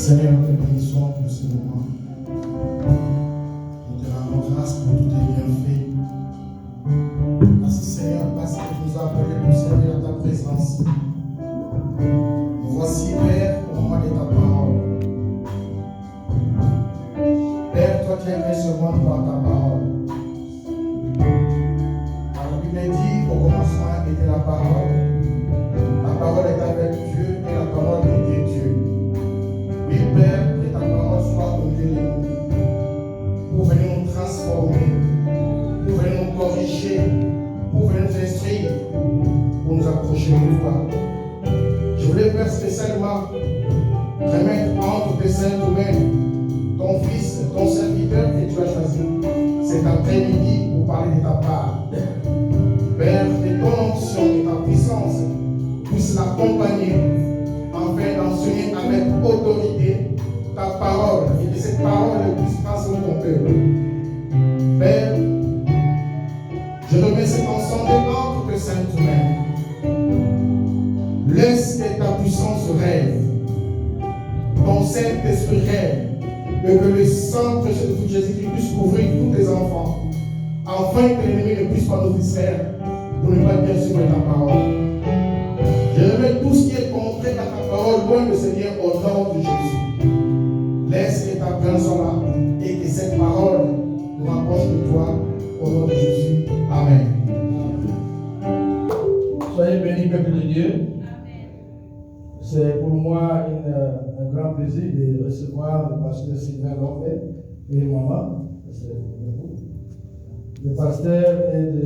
Seigneur, nous te bénissons pour ce moment. Nous te rendons grâce pour tous tes bienfaits. Merci Seigneur parce que tu nous as appelés pour servir à ta présence. Nous voici Père au moment de ta parole. Père, toi qui es fait ce monde par ta parole. La Bible dit au commencement était la parole. La parole est avec Dieu et la parole était Dieu. Oui Père, que ta parole soit au milieu de nous. Pour venir nous transformer, pour venir nous corriger, pour venir nous instruire, pour nous approcher de toi. Je voulais Père spécialement remettre entre tes saintes mains ton fils, ton serviteur que tu as choisi cet après-midi pour parler de ta part. Père, que ton onction et ta puissance puissent l'accompagner afin d'enseigner avec autorité ta parole et que cette parole puisse transformer ton peuple. Père, je remets cet ensemble entre tes saintes mains. Laisse que ta puissance règne, ton Saint-Esprit règne, et que le sang précieux de Jésus-Christ puisse couvrir tous tes enfants, afin que l'ennemi ne puisse pas nous distraire pour ne pas bien suivre ta parole. Je remets tout ce qui est contraire à ta parole, loin de Seigneur, au nom de Jésus. Laisse que ta présence soit là et que cette parole nous rapproche de toi, au nom de Jésus. Amen. Soyez bénis, peuple de Dieu. C'est pour moi un grand plaisir de recevoir le pasteur Sylvain Lambert et maman. Le pasteur est de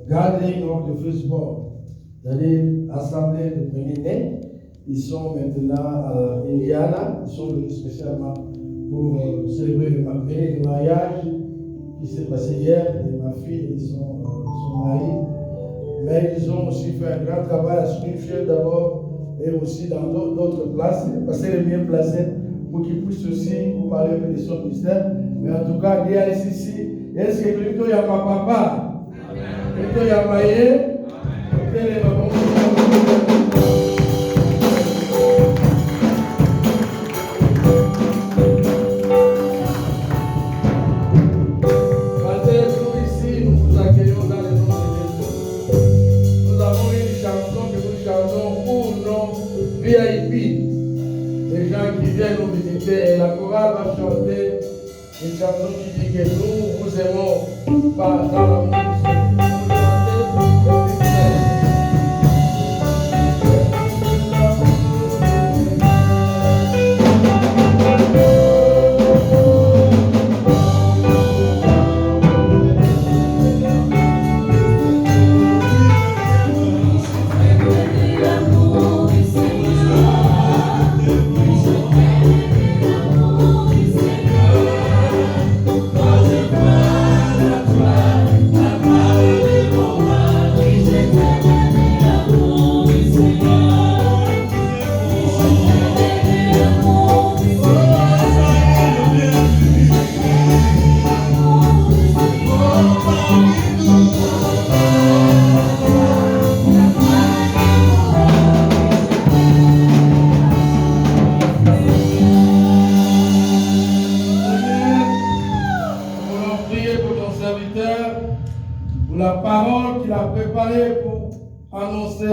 Gathering of the Firstborn, c'est-à-dire Assemblée de premiers-nés. Ils sont maintenant à Indiana. Ils sont venus spécialement pour célébrer le mariage qui s'est passé hier de ma fille et son mari. Mais ils ont aussi fait un grand travail à Springfield d'abord et aussi dans d'autres places, parce que les mieux placés pour qu'ils puissent aussi vous parler un peu de son ministère. Mais en tout cas, Dieu est ici. Est-ce que tu y a papa? Tu y a maillé? VIP, les gens qui viennent nous visiter, et la chorale va chanter une chanson qui dit que nous vous aimons pas dans l'amour du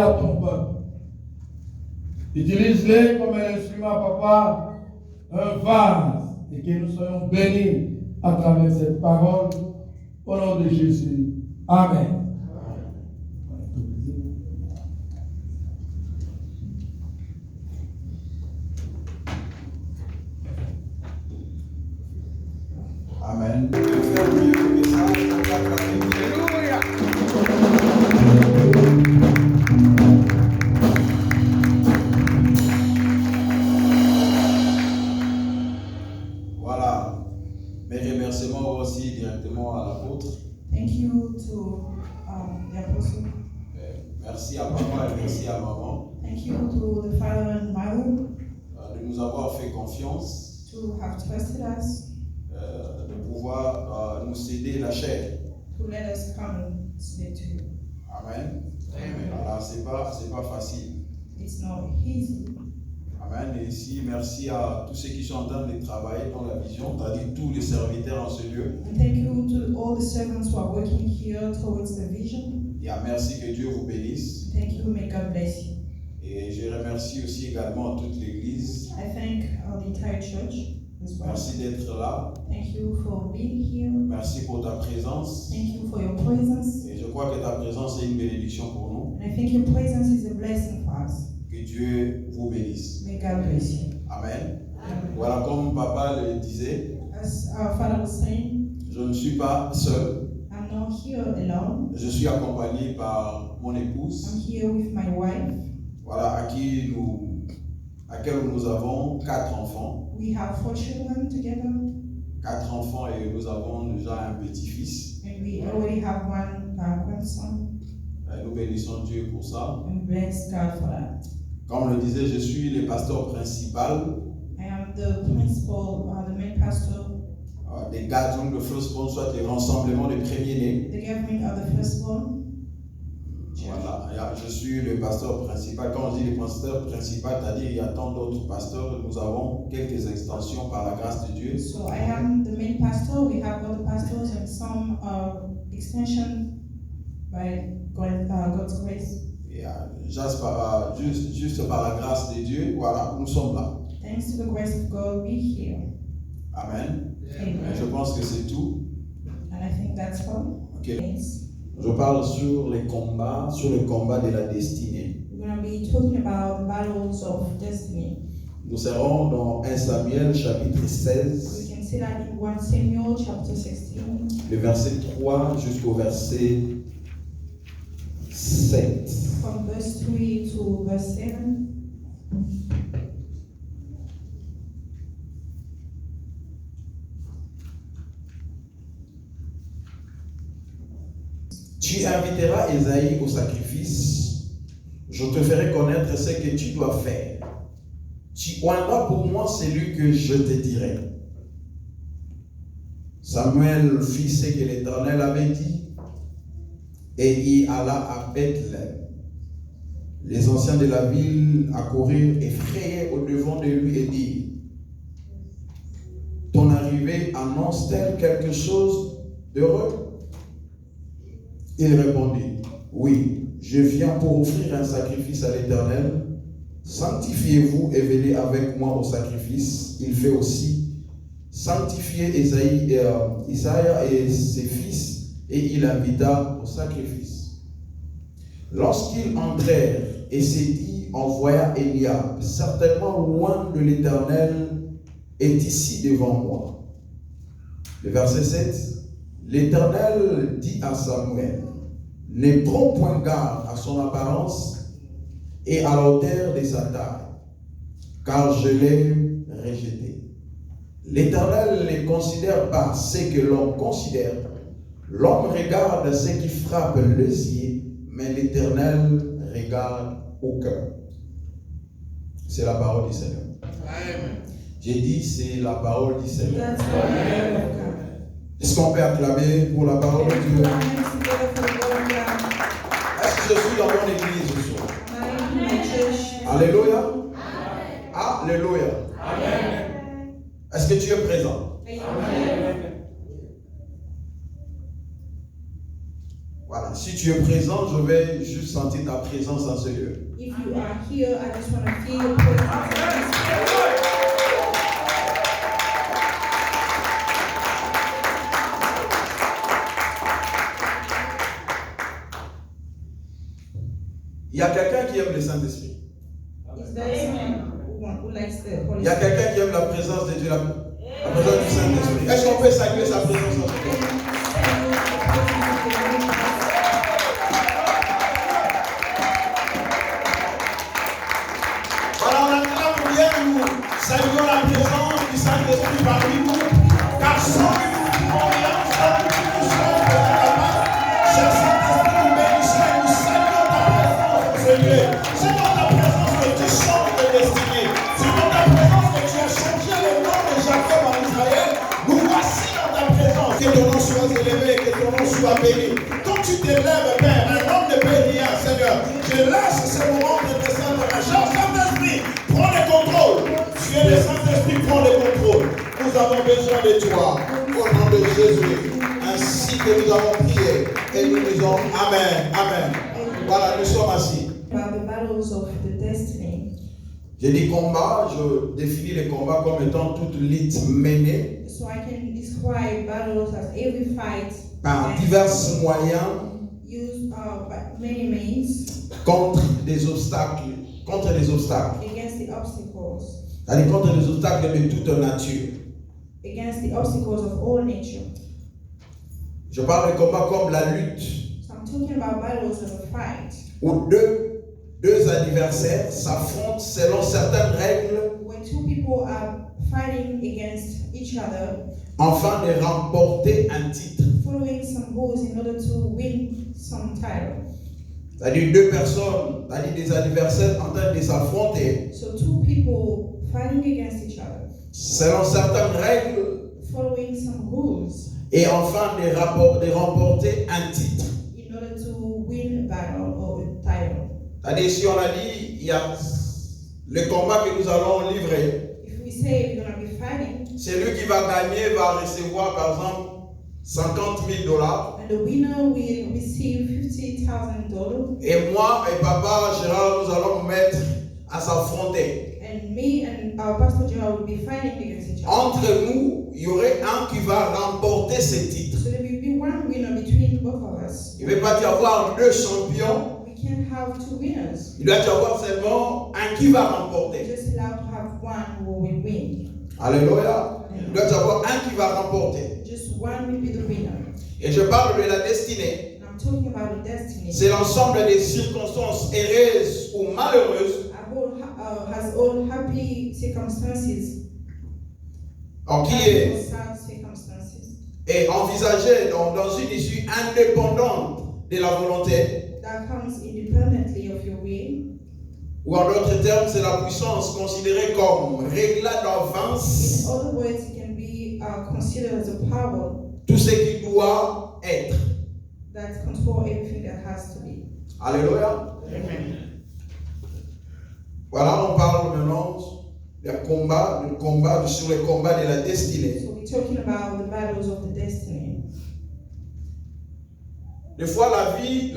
à ton peuple. Utilise-les comme un instrument, papa, un vase, et que nous soyons bénis à travers cette parole. Au nom de Jésus. Amen. Amen. Thank you to the apostle. Merci à papa et merci à maman. Thank you to the father and mother. De nous avoir fait confiance. To have trusted us. De pouvoir nous céder la chair. To let us come and submit to you. Amen. Amen. Alors c'est pas facile. It's not easy. Amen. Et ici, merci à tous ceux qui sont en train de travailler dans la vision, c'est-à-dire tous les serviteurs en ce lieu. And thank you to all the servants who are working here towards the vision. Et merci, que Dieu vous bénisse. Thank you, may God bless you. Et je remercie aussi également toute l'Église. I thank the entire church as well. Merci d'être là. Thank you for being here. Merci pour ta présence. Thank you for your presence. Et je crois que ta présence est une bénédiction pour nous. And I think your presence is a blessing for us. Que Dieu vous bénisse. May God bless you. Amen. Voilà, comme papa le disait, As our Father was saying, je ne suis pas seul. I'm not here alone. Je suis accompagné par mon I'm épouse, here with my wife. voilà, à laquelle nous avons 4 enfants. We have 4 children together, 4 enfants et nous avons déjà un petit-fils. and we already have one grandson. Nous bénissons Dieu pour ça. And bless God for that. Comme le disait, je suis le pasteur principal I am the principal, the main pastor, des Gathering de Firstborn, soit les rassemblements des premiers-nés. the gathering of the firstborn. Voilà, je suis le pasteur principal. Quand on dit le pasteur principal, c'est-à-dire il y a tant d'autres pasteurs, nous avons quelques extensions par la grâce de Dieu. So I am the main pastor. We have other pastors and some extension by God's grace. Et juste par la grâce de Dieu, voilà, nous sommes là. Thanks to the grace of God, we're here. Amen. Amen. Je pense que c'est tout. And I think that's all. Ok. Yes. Je parle sur le combat de la destinée. We're going to be talking about battles of destiny. Nous serons dans 1 Samuel chapitre 16, We can see that in 1 Samuel chapter 16, le verset 3 jusqu'au verset 7. from verse 3 to verse 7. Tu inviteras Ésaïe au sacrifice, je te ferai connaître ce que tu dois faire. Tu oindras pour moi celui que je te dirai. Samuel fit ce que l'Éternel avait dit et y alla à Bethléem. Les anciens de la ville accoururent effrayés au-devant de lui et dirent: ton arrivée annonce-t-elle quelque chose d'heureux? Il répondit: oui, je viens pour offrir un sacrifice à l'Éternel. Sanctifiez-vous et venez avec moi au sacrifice. Il fait aussi sanctifier Isaïe et ses fils, et il invita au sacrifice. Lorsqu'ils entrèrent, Ézéchie envoya Eliab: certainement loin de l'Éternel est ici devant moi. Le verset 7, l'Éternel dit à Samuel: ne prends point garde à son apparence et à l'auteur de sa taille, car je l'ai rejeté. L'Éternel ne considère pas ce que l'homme considère. L'homme regarde ce qui frappe les yeux, mais l'Éternel regarde au cœur. C'est la parole du Seigneur. Amen. J'ai dit, c'est la parole du Seigneur. That's the word of God. Est-ce qu'on peut acclamer pour la parole de Dieu? Est-ce que je suis dans mon église ce soir? Alléluia. Alléluia. Amen. Est-ce que tu es présent? Amen. Voilà. Si tu es présent, je vais juste sentir ta présence dans ce lieu. If you are here, I just want to feel your presence. Il y a quelqu'un qui aime le Saint-Esprit. Is there someone who likes the Holy Il y a Spirit? quelqu'un qui aime la présence de Dieu, la présence du Saint-Esprit. Est-ce qu'on peut saluer sa présence dans ce corps? Voilà, on acclame bien, nous saluons la présence du Saint-Esprit parmi nous, car sans lui, on est ensemble, nous sommes capables. Cher Saint-Esprit, nous bénissons et nous saluons ta présence dans ce lieu. C'est dans ta présence que tu changes de destinée. C'est dans ta présence que tu as changé le nom de Jacob en Israël. Nous voici dans ta présence. Que ton nom soit élevé, que ton nom soit béni. Quand tu t'élèves, Père, un homme ne peut rien, Seigneur. Je laisse ce moment de descendre à avons besoin de toi. Au nom de Jésus. Ainsi que nous avons prié. Et nous disons Amen. Amen. Voilà, nous sommes assis. About the battles of the destiny. J'ai dit combat, je définis les combats comme étant toute lutte menée So I can describe battles as every fight par divers moyens used by many means contre des obstacles. against the obstacles, C'est-à-dire contre des obstacles de toute nature. against the obstacles of all nature. Je parle de combats comme la lutte, So I'm talking about battles of a fight où deux adversaires s'affrontent selon certaines règles when two people are fighting against each other, afin de remporter un titre. following some rules in order to win some title. C'est-à-dire deux personnes, c'est-à-dire des adversaires en train de s'affronter So two people fighting against each other, selon certaines règles following some rules et enfin de remporter un titre. in order to win a battle or a title. C'est-à-dire si on a dit, il y a le combat que nous allons livrer, If we say we're going to be fighting, celui qui va gagner va recevoir par exemple $50,000 and the winner will receive $50,000, et moi et papa Gérard nous allons nous mettre à s'affronter. and me and our Pastor Gerald will be fighting against each other. Entre nous, il y aurait un qui va remporter ce titre. So there will be one winner between both of us. Il ne va pas y avoir deux champions, We can't have two winners. il doit y avoir seulement un qui va We're remporter. just allowed to have one who will win. Alléluia. Il doit y avoir un qui va remporter. Just one will be the winner. Et je parle de la destinée. And I'm talking about the destiny. C'est l'ensemble des circonstances heureuses ou malheureuses Has all happy circumstances qui or est sad circumstances envisagée dans une issue indépendante de la volonté. that comes independently of your will. Ou en d'autres termes, c'est la puissance considérée comme régla d'avance In other words, it can be considered as a power tout ce qui doit être. that controls everything that has to be. Alléluia. Amen. Voilà, on parle maintenant sur le combat de la destinée. So we're talking about the battles of the destiny. Des fois, la vie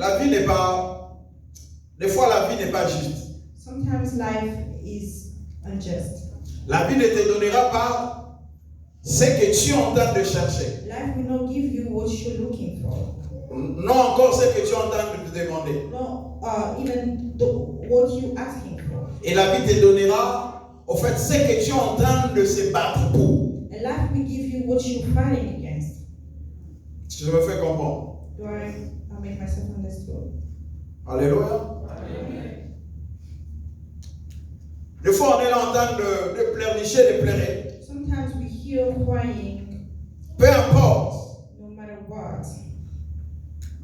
n'est pas juste. Sometimes life is unjust. La vie ne te donnera pas ce que tu es en train de chercher. Life will not give you what you're looking for. Non encore ce que tu es en train de te demander. No, even what you're asking for. Et la vie te donnera, au fait, ce que tu es en train de se battre pour. And life will give you what you're fighting against. Si je me fais comprendre. Do I make myself understood? Alléluia. Des fois, on est là en train de pleurnicher, de pleurer. Sometimes we hear crying, Peu importe. no matter what.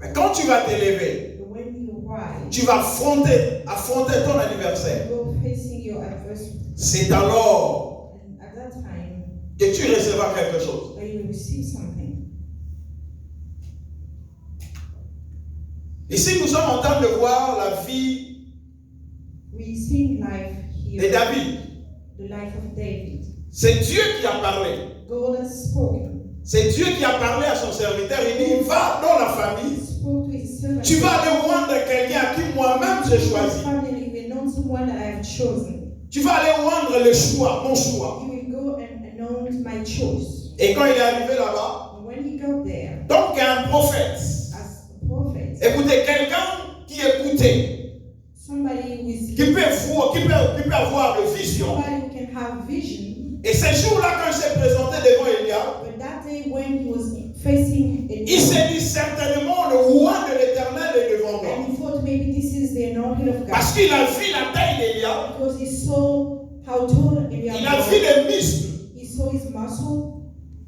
Mais quand tu vas t'élever, But when you cry, tu vas affronter ton adversaire. you're facing your adversary. C'est alors And at that time, que tu recevras quelque chose. that you will receive something. Ici, nous sommes en train de voir la vie We see life de here, David. the life of David. C'est Dieu qui a parlé. God has spoken. C'est Dieu qui a parlé à son serviteur. Il dit, va dans la famille. He spoke to his servant. Tu vas aller rendre quelqu'un à qui moi-même j'ai choisi. Family will know someone that I have chosen. Tu vas aller rendre le choix, mon choix. He will go and announce my choice. Et quand il est arrivé là-bas, And when he got there, donc un prophète. as a prophet, Écoutez, quelqu'un qui écoutait, somebody with qui peut avoir de vision. somebody who can have vision. Et ce jour-là, quand il s'est présenté devant Élia, But that day when he was facing a il s'est dit certainement le roi de l'Éternel est devant moi. and he thought maybe this is the anointing of God. Parce qu'il a vu la taille d'Élia, Because he saw how tall Eliab il a vu was. les muscles. He saw his muscle.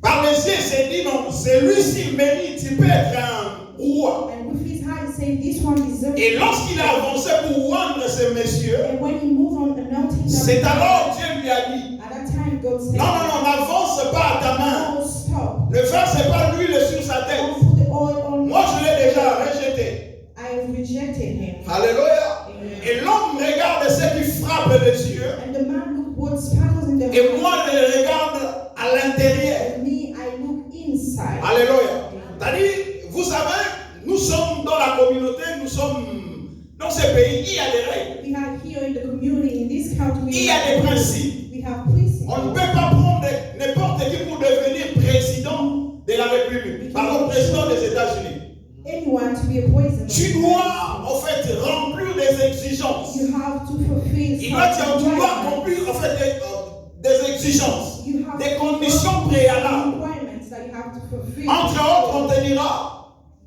Par les yeux, il s'est dit non, celui-ci mérite, il peut être un roi. And with his heart, he said, this one deserves Et it. lorsqu'il a avancé pour rendre ce monsieur, And when he moved on anointing c'est them, alors Dieu lui a dit, at that time God said, non, n'avance pas à ta main. no, stop. Ne verse pas l'huile sur sa tête. Don't put the oil on Moi, me. je l'ai déjà rejeté. I have rejected him. Alléluia. Amen. Et l'homme regarde ce qui frappe les yeux. And the man looked what sparkles in the Et heart. moi, je regarde à l'intérieur how to Il y a des principes. We have principles. On ne peut pas prendre n'importe qui pour devenir président de la République. Pardon, président des États-Unis. Anyone to be a president. Tu dois, en fait, remplir des exigences. You have to fulfill Tu some dois requirements. remplir, en fait, des exigences, You have des to conditions fulfill préalables. requirements that you have to fulfill. Entre autres, on te dira,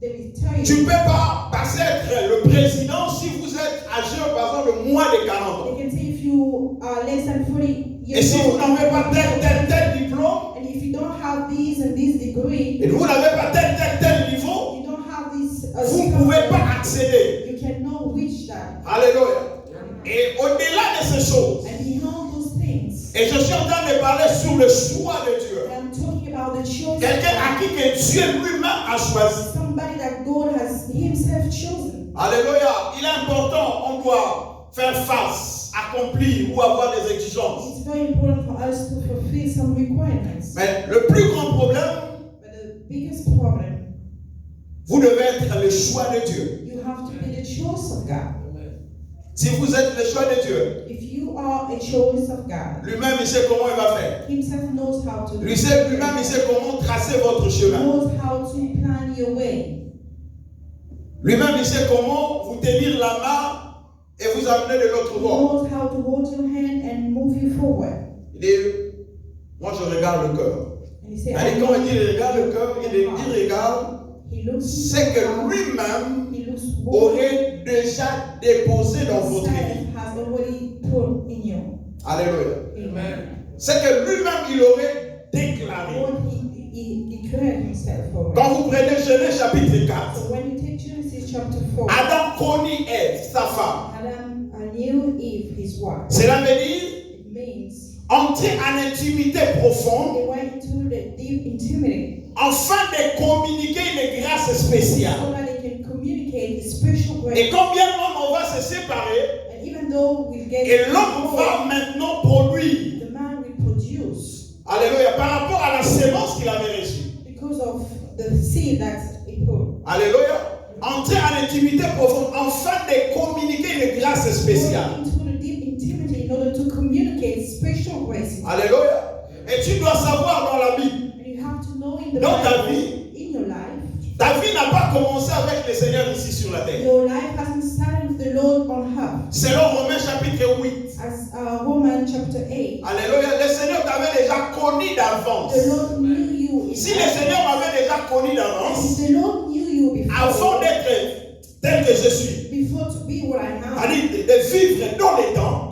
They will tell tu ne you. peux pas passer à être le président si vous êtes âgé, par exemple, de moins de 40 ans. They can say if you are less than 40 Et years si vous old, n'avez pas tel diplôme, and if you don't have these and this degree, et vous n'avez pas tel niveau, you don't have this vous ne pouvez pas accéder. you cannot reach that. Alléluia. Et au-delà de ces choses, And behind those things, et je suis en train de parler sur le choix de Dieu. I'm talking about the choice. Quelqu'un à qui que Dieu lui-même a choisi. Somebody that God has Himself chosen. Alléluia. Il est important, on doit faire face, accomplir ou avoir des exigences. It's very important for us to fulfill some requirements. Mais le plus grand problème, But the biggest problem, vous devez être le choix de Dieu. you have to be the choice of God. Si vous êtes le choix de Dieu, If you are a choice of God, lui-même il sait comment il va faire. Himself knows how to. Lui-même il sait comment tracer votre chemin. Knows how to plan your way. Lui-même il sait comment vous tenir la main et vous amener de l'autre bord. Knows how to hold your hand and move you forward. Il dit, moi je regarde le cœur. And he said, Et quand il dit regarde le cœur, il regarde, He looks c'est que lui-même He looks what aurait déjà déposé dans votre vie. Himself has already put in you. Alléluia. Amen. C'est que lui-même il aurait déclaré. What he declared Himself for. Quand vous prenez Genèse chapitre 4, So when you take Genesis chapter 4, Adam connut Ève, sa femme. Adam knew Eve, his wife. Cela veut dire It means entrer en intimité profonde they went into the deep intimacy afin de communiquer une grâce spéciale. so that they can communicate the spiritual Et grace. combien d'hommes on va se séparer And even though we'll get et l'homme va maintenant produire. the man will produce Alléluia. Par rapport à la sémence qu'il avait reçue. because of the seed that he put. Alléluia. Entrer en intimité profonde afin de communiquer une grâce spéciale. Going into the deep intimacy in order to communicate spiritual grace. Alléluia. Et tu dois savoir dans la Bible, And you have to know in the dans ta Bible, vie, in your life, ta vie n'a pas commencé avec le Seigneur ici sur la terre. your life hasn't started with the Lord on earth. Selon Romains chapitre 8. As Romans chapter 8, Alléluia. Le Seigneur t'avait déjà connu d'avance. the Lord knew you. Si le Seigneur m'avait déjà connu d'avance, If the Lord knew you avant before, d'être tel que je suis, before to be what I am, c'est-à-dire de vivre dans les temps,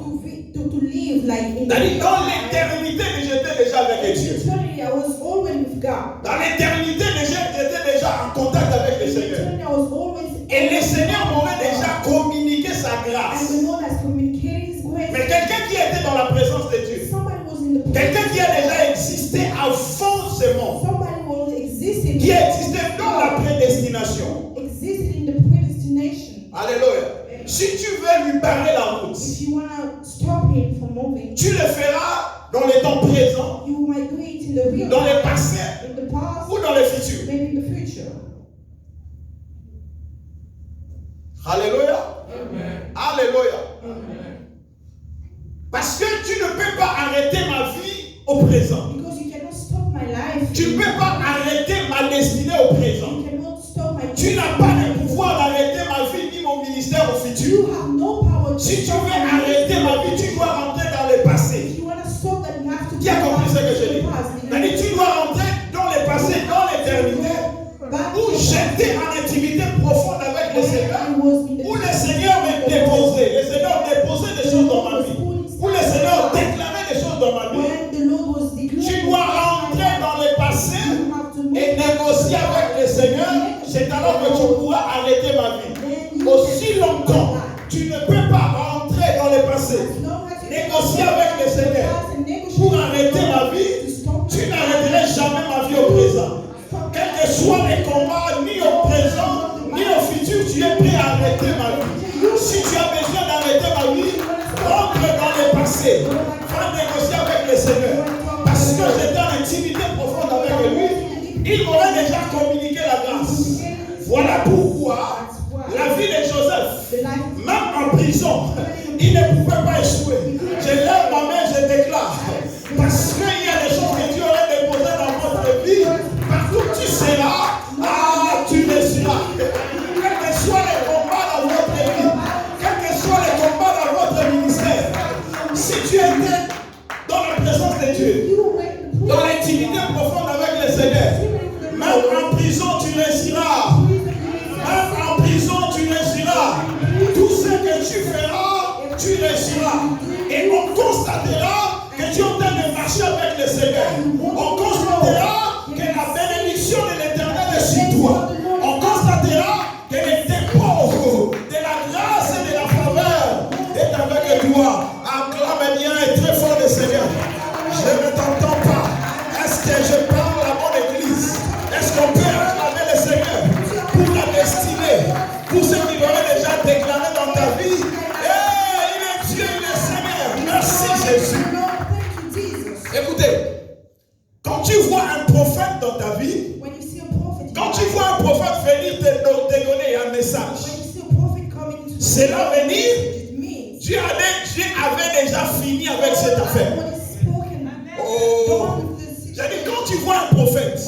to live like in c'est-à-dire dans the l'éternité, j'étais déjà avec Dieu. eternity, I was always with God. Dans l'éternité, j'étais déjà en contact avec le In Seigneur. eternity, I was always. Et le Seigneur m'aurait déjà communiqué sa And grâce. the Lord has communicated His grace. Mais quelqu'un qui était dans la présence de Dieu, Somebody was in the quelqu'un qui a déjà existé avant ce monde, Somebody was existing. qui existait dans la prédestination. Existed in the predestination. Alléluia. Si tu veux lui barrer la route, If you wanna stop him from moving, tu le feras dans les temps présents, you might do it in the real dans le life, passé in the past, ou dans le futur. maybe in the future. Alléluia. Alléluia. Parce que tu ne peux pas arrêter ma vie au présent. Because you cannot stop my life. Tu ne peux pas arrêter ma destinée au présent. You cannot stop my Tu n'as pas le pouvoir d'arrêter ma vie ni mon ministère au futur. You have no power to Si tu stop veux my arrêter life. ma vie, tu dois rentrer dans le passé. If you wanna stop that, you have to Qui a compris ce que je go dis? back to the past. C'est-à-dire, tu dois rentrer dans le passé, dans l'éternité, Back où j'étais en intimité profonde avec le Seigneur, I was in the où le Seigneur me déposait. Le Seigneur déposait des choses dans ma vie. Où le Seigneur déclarait des choses dans ma vie. when the Lord was declaring. Tu dois rentrer dans le passé You have to move et négocier avec le Seigneur. C'est alors que tu pourras arrêter ma vie. Aussi longtemps, tu ne peux pas rentrer dans le passé, négocier avec le Seigneur pour arrêter ma vie. Tu n'arrêterais jamais ma vie au présent. Quel que soit les combats, ni au présent, ni au futur, tu es prêt à arrêter ma vie. Si tu as besoin d'arrêter ma vie, rentre dans le passé. Va négocier avec le Seigneur. Parce que j'étais en intimité profonde avec lui, il m'aurait déjà communiqué la grâce. Voilà pourquoi la vie de Joseph, même en prison, il ne pouvait pas échouer. Je si tu étais dans la présence de Dieu, dans l'intimité profonde avec le Seigneur, même en prison, tu réussiras. Même en prison, tu réussiras. Tout ce que tu feras, tu réussiras. Et on constatera que tu es en train de marcher avec le Seigneur. On constatera que la bénédiction de l'Éternel est sur toi. On constatera que le dépôt de la grâce et de la faveur est avec toi. Acclame bien et très fort le Seigneur. Je ne t'entends pas. Est-ce que je parle à mon église? Est-ce qu'on peut acclamer le Seigneur pour la destinée, pour ce qu'il aurait déjà déclaré dans ta vie? Il est Dieu, il est Seigneur. Merci Jésus. Écoutez, quand tu vois un prophète dans ta vie, quand tu vois un prophète venir te donner un message, cela veut dire Dieu avait déjà fini avec cette affaire. Oh, j'ai dit, quand tu vois un prophète,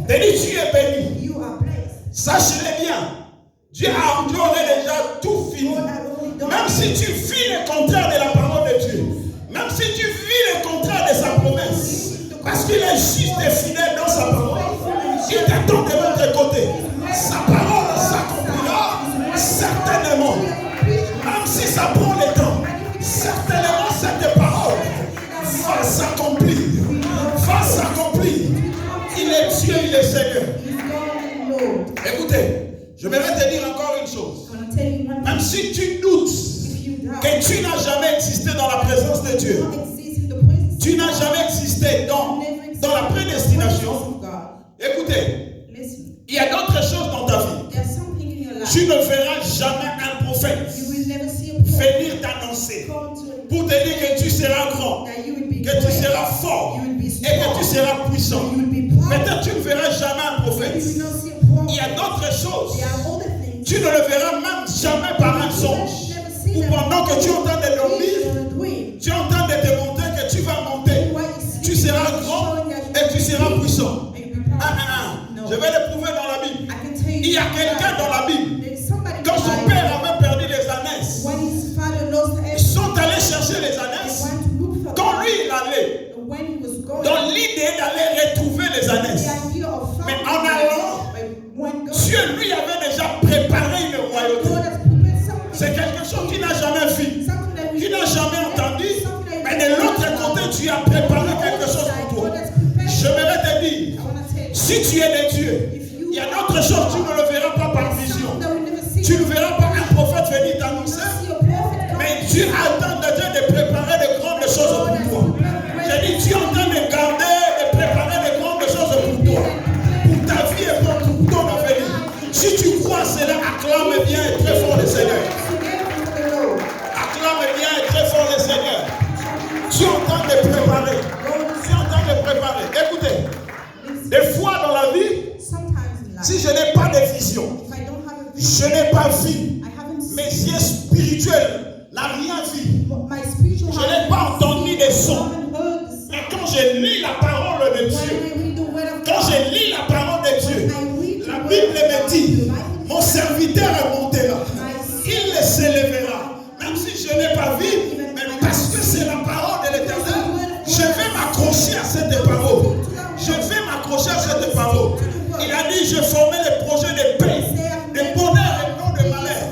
tu es béni. Sache-le bien, Dieu aurait déjà tout fini. Même si tu vis le contraire de la parole de Dieu, même si tu vis le contraire de sa promesse, parce qu'il est juste et fidèle dans sa parole, il t'attend de l'autre côté. Sa parole s'accomplira certainement. Même si ça prend le temps, certainement cette parole va s'accomplir. Va s'accomplir. Il est Dieu, il est Seigneur. Écoutez, je vais te dire encore une chose. Même si tu doutes que tu n'as jamais existé dans la présence de Dieu, tu n'as jamais existé dans la prédestination. Écoutez, il y a d'autres choses dans ta vie. Tu ne verras jamais un prophète venir t'annoncer pour te dire que tu seras grand, que tu seras fort et que tu seras puissant. Peut-être tu ne verras jamais un prophète. Il y a d'autres choses. Tu ne le verras même jamais par un songe. Ou pendant que tu es en train de dormir, tu es en train de te montrer que tu vas monter. Tu seras grand et tu seras puissant. Je vais le prouver dans la Bible. Il y a quelqu'un dans la Bible. Quand son père avait perdu les ânesse, ils sont allés chercher les ânesse. Quand lui il allait, dans l'idée d'aller retrouver les ânesse. Mais en allant, Dieu lui avait déjà préparé une royauté. C'est quelque chose qu'il n'a jamais vu, qu'il n'a jamais entendu. Mais de l'autre côté, tu as préparé quelque chose pour toi. Je vais te dire, si tu es de Dieu, il y a d'autres choses, tu ne le verras pas par vision. Tu ne verras pas un prophète venir t'annoncer. Mais Dieu attend de Dieu de préparer de grandes choses pour toi. J'ai dit, Dieu est en train de garder, de préparer de grandes choses pour toi. Pour ta vie et pour ton avenir. Si tu crois cela, acclame bien et très fort le Seigneur. Acclame bien et très fort le Seigneur. Tu es en train de préparer. Tu es en train de préparer. Écoutez, des fois dans la vie, si je n'ai pas de vision, je n'ai pas vu, mes yeux spirituels n'ont rien vu. Je n'ai pas entendu des sons. Mais quand je lis la parole de Dieu, quand je lis la parole de Dieu, la Bible me dit, mon serviteur montera, il s'élèvera. Même si je n'ai pas vu, mais parce que c'est la parole de l'Éternel, je vais m'accrocher à cette parole. Je vais m'accrocher à cette parole. Il a dit, je formais les projets de paix, de bonheur et non de malheur.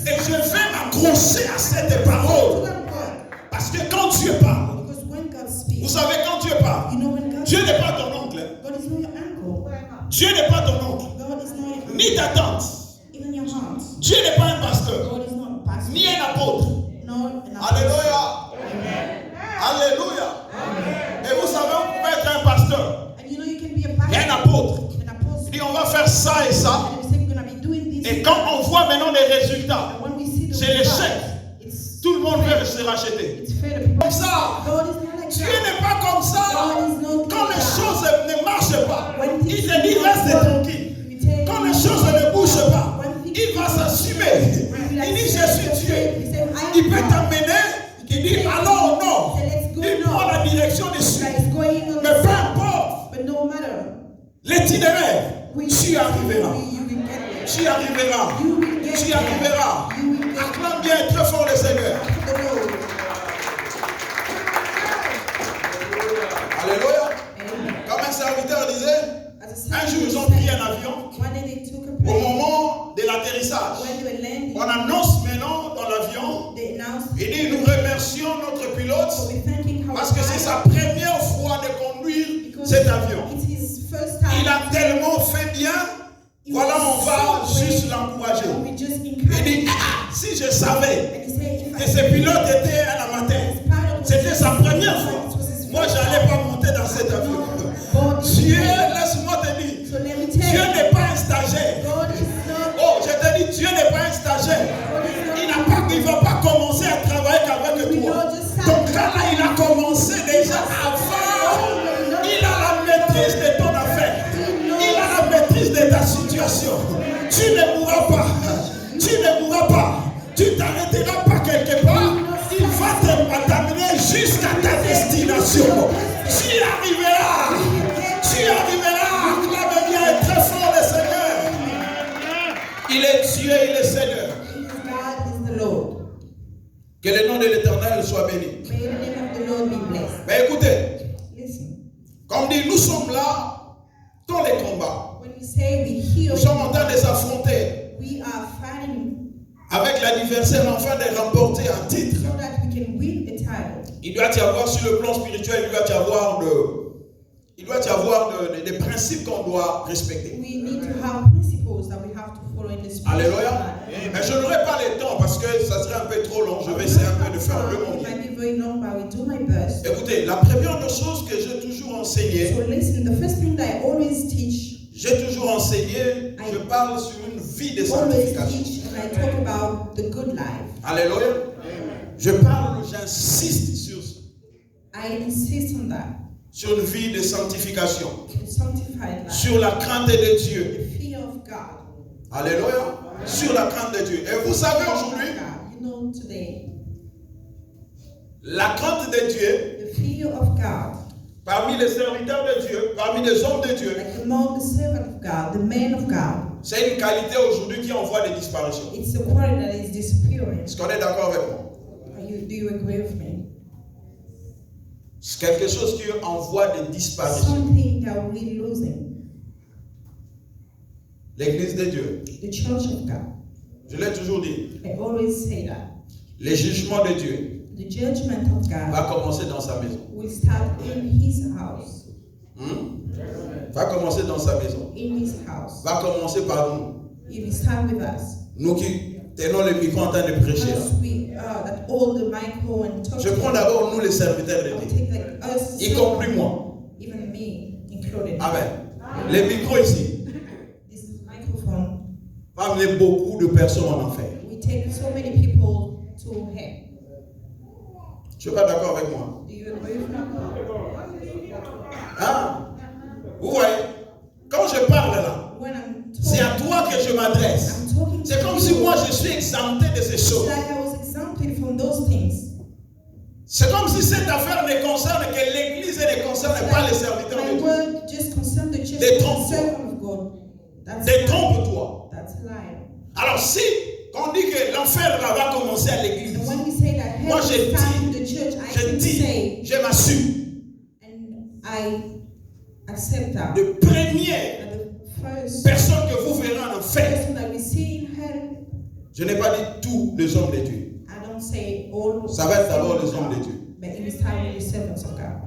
Et je vais m'accrocher à cette parole. Parce que quand Dieu parle, vous savez quand Dieu parle, Dieu n'est pas ton oncle. Dieu n'est pas ton oncle, ni ta tante. Dieu n'est pas un pasteur, ni un apôtre. Alléluia. Alléluia. Et vous savez, vous pouvez être un pasteur et un apôtre. Et on va faire ça et ça. Et quand on voit maintenant les résultats, c'est l'échec. Tout le monde veut se racheter. Comme ça. Dieu n'est pas comme ça. Quand les choses ne marchent pas, il te dit reste tranquille. Quand les choses ne bougent pas, il va s'assumer. Il dit je suis Dieu. Il peut t'amener. Il dit alors non. Il prend la direction dessus. Mais peu importe l'itinéraire, tu arriveras. Tu arriveras. Tu arriveras. Acclame bien très fort le Seigneur. pilote we're thanking our parce que c'est sa pilot première fois de conduire because cet avion. it's his first time. Il a tellement fait bien. Voilà, on va juste l'encourager. And we just Il encourage dit, him. si je savais And he said, if que I ce pilote était un amateur, c'était sa première fois. Moi, je n'allais pas monter dans cet avion. Dieu, laisse-moi te dire, So let me Dieu tell you, n'est pas un stagiaire. God is not. Oh, je te dis, Dieu n'est pas un stagiaire. Il ne va pas commencer à travailler qu'avec toi. Donc là, il a commencé déjà avant. Il a la maîtrise de ton affaire. Il a la maîtrise de ta situation. Tu ne mourras pas. Tu ne mourras pas. Tu ne t'arrêteras pas quelque part. Il va t'amener jusqu'à ta destination. Tu arriveras. Tu arriveras. La Bible est très fort, le Seigneur. Il est Dieu, il est Seigneur. God is the Lord. Que le nom de l'Éternel soit béni. May the name of the Lord be blessed. Mais écoutez, Listen, comme dit, nous sommes là dans les combats. when we say we heal, Nous sommes en train de s'affronter we are fighting avec l'adversaire afin de remporter un titre. so that we can win a title. Il doit y avoir sur le plan spirituel, il doit y avoir des principes qu'on doit respecter. We need to have principles that we have to follow in the spirit. Alléluia. Mais je n'aurai pas le temps parce que ça serait un peu trop long. Je vais essayer un peu de faire le It monde. might be very long, but I will do my best. Écoutez, la première des choses que j'ai toujours enseigné, So listen, the first thing that I always teach, je parle sur une vie de always sanctification. teach, and I talk about the good life. Alléluia. J'insiste I insist on that. sur une vie de sanctification, The sanctified life. sur la crainte de Dieu. The fear of God. Alléluia. Sur la crainte de Dieu. Et vous savez aujourd'hui, You know today, la crainte de Dieu, the fear of God, parmi les serviteurs de Dieu, parmi les hommes de Dieu, like among the servant of God, the man of God, c'est une qualité aujourd'hui qui envoie des disparitions. it's a quality that is disappearing. Est-ce qu'on est d'accord avec moi? Do you agree with me? C'est quelque chose qui envoie des disparitions. Something that we're losing. L'église de Dieu, The church of God. je l'ai toujours dit, I always say that. le jugement de Dieu The judgment of God va commencer dans sa maison. will start in his house. Va commencer dans sa maison. In his house. Va commencer par nous. It will start with us. Nous qui tenons le micro en train de prêcher. Us, we that all the micro and talk. Je prends d'abord nous les serviteurs de I'll Dieu, take like us, y compris moi. even me included. Amen. Les micros ici This microphone. va amener beaucoup de personnes en enfer. We take so many people to hell. Je ne suis pas d'accord avec moi. Do you agree with me? Hein? Vous voyez, quand je parle là, When I'm c'est à toi que je m'adresse. I'm talking to C'est comme you, si moi je suis exempté de ces it's choses. like I was exempted from those things. C'est comme si cette affaire ne concerne que l'église et ne concerne pas les serviteurs de My Dieu. word just concerned the church, Détrompe-toi. the servant of God. That's Détrompe-toi. That's a lie. Alors si on dit que l'enfer là va commencer à l'église, And when we say that moi hell je is starting in dis, the church, I je can dis, say, je m'assume, and I accept that. de première That the first personne que vous verrez en enfer, person that we see in hell, je n'ai pas dit tous les hommes de Dieu. I don't say all. Ça va être d'abord les hommes de Dieu. But it will start with the servants of God.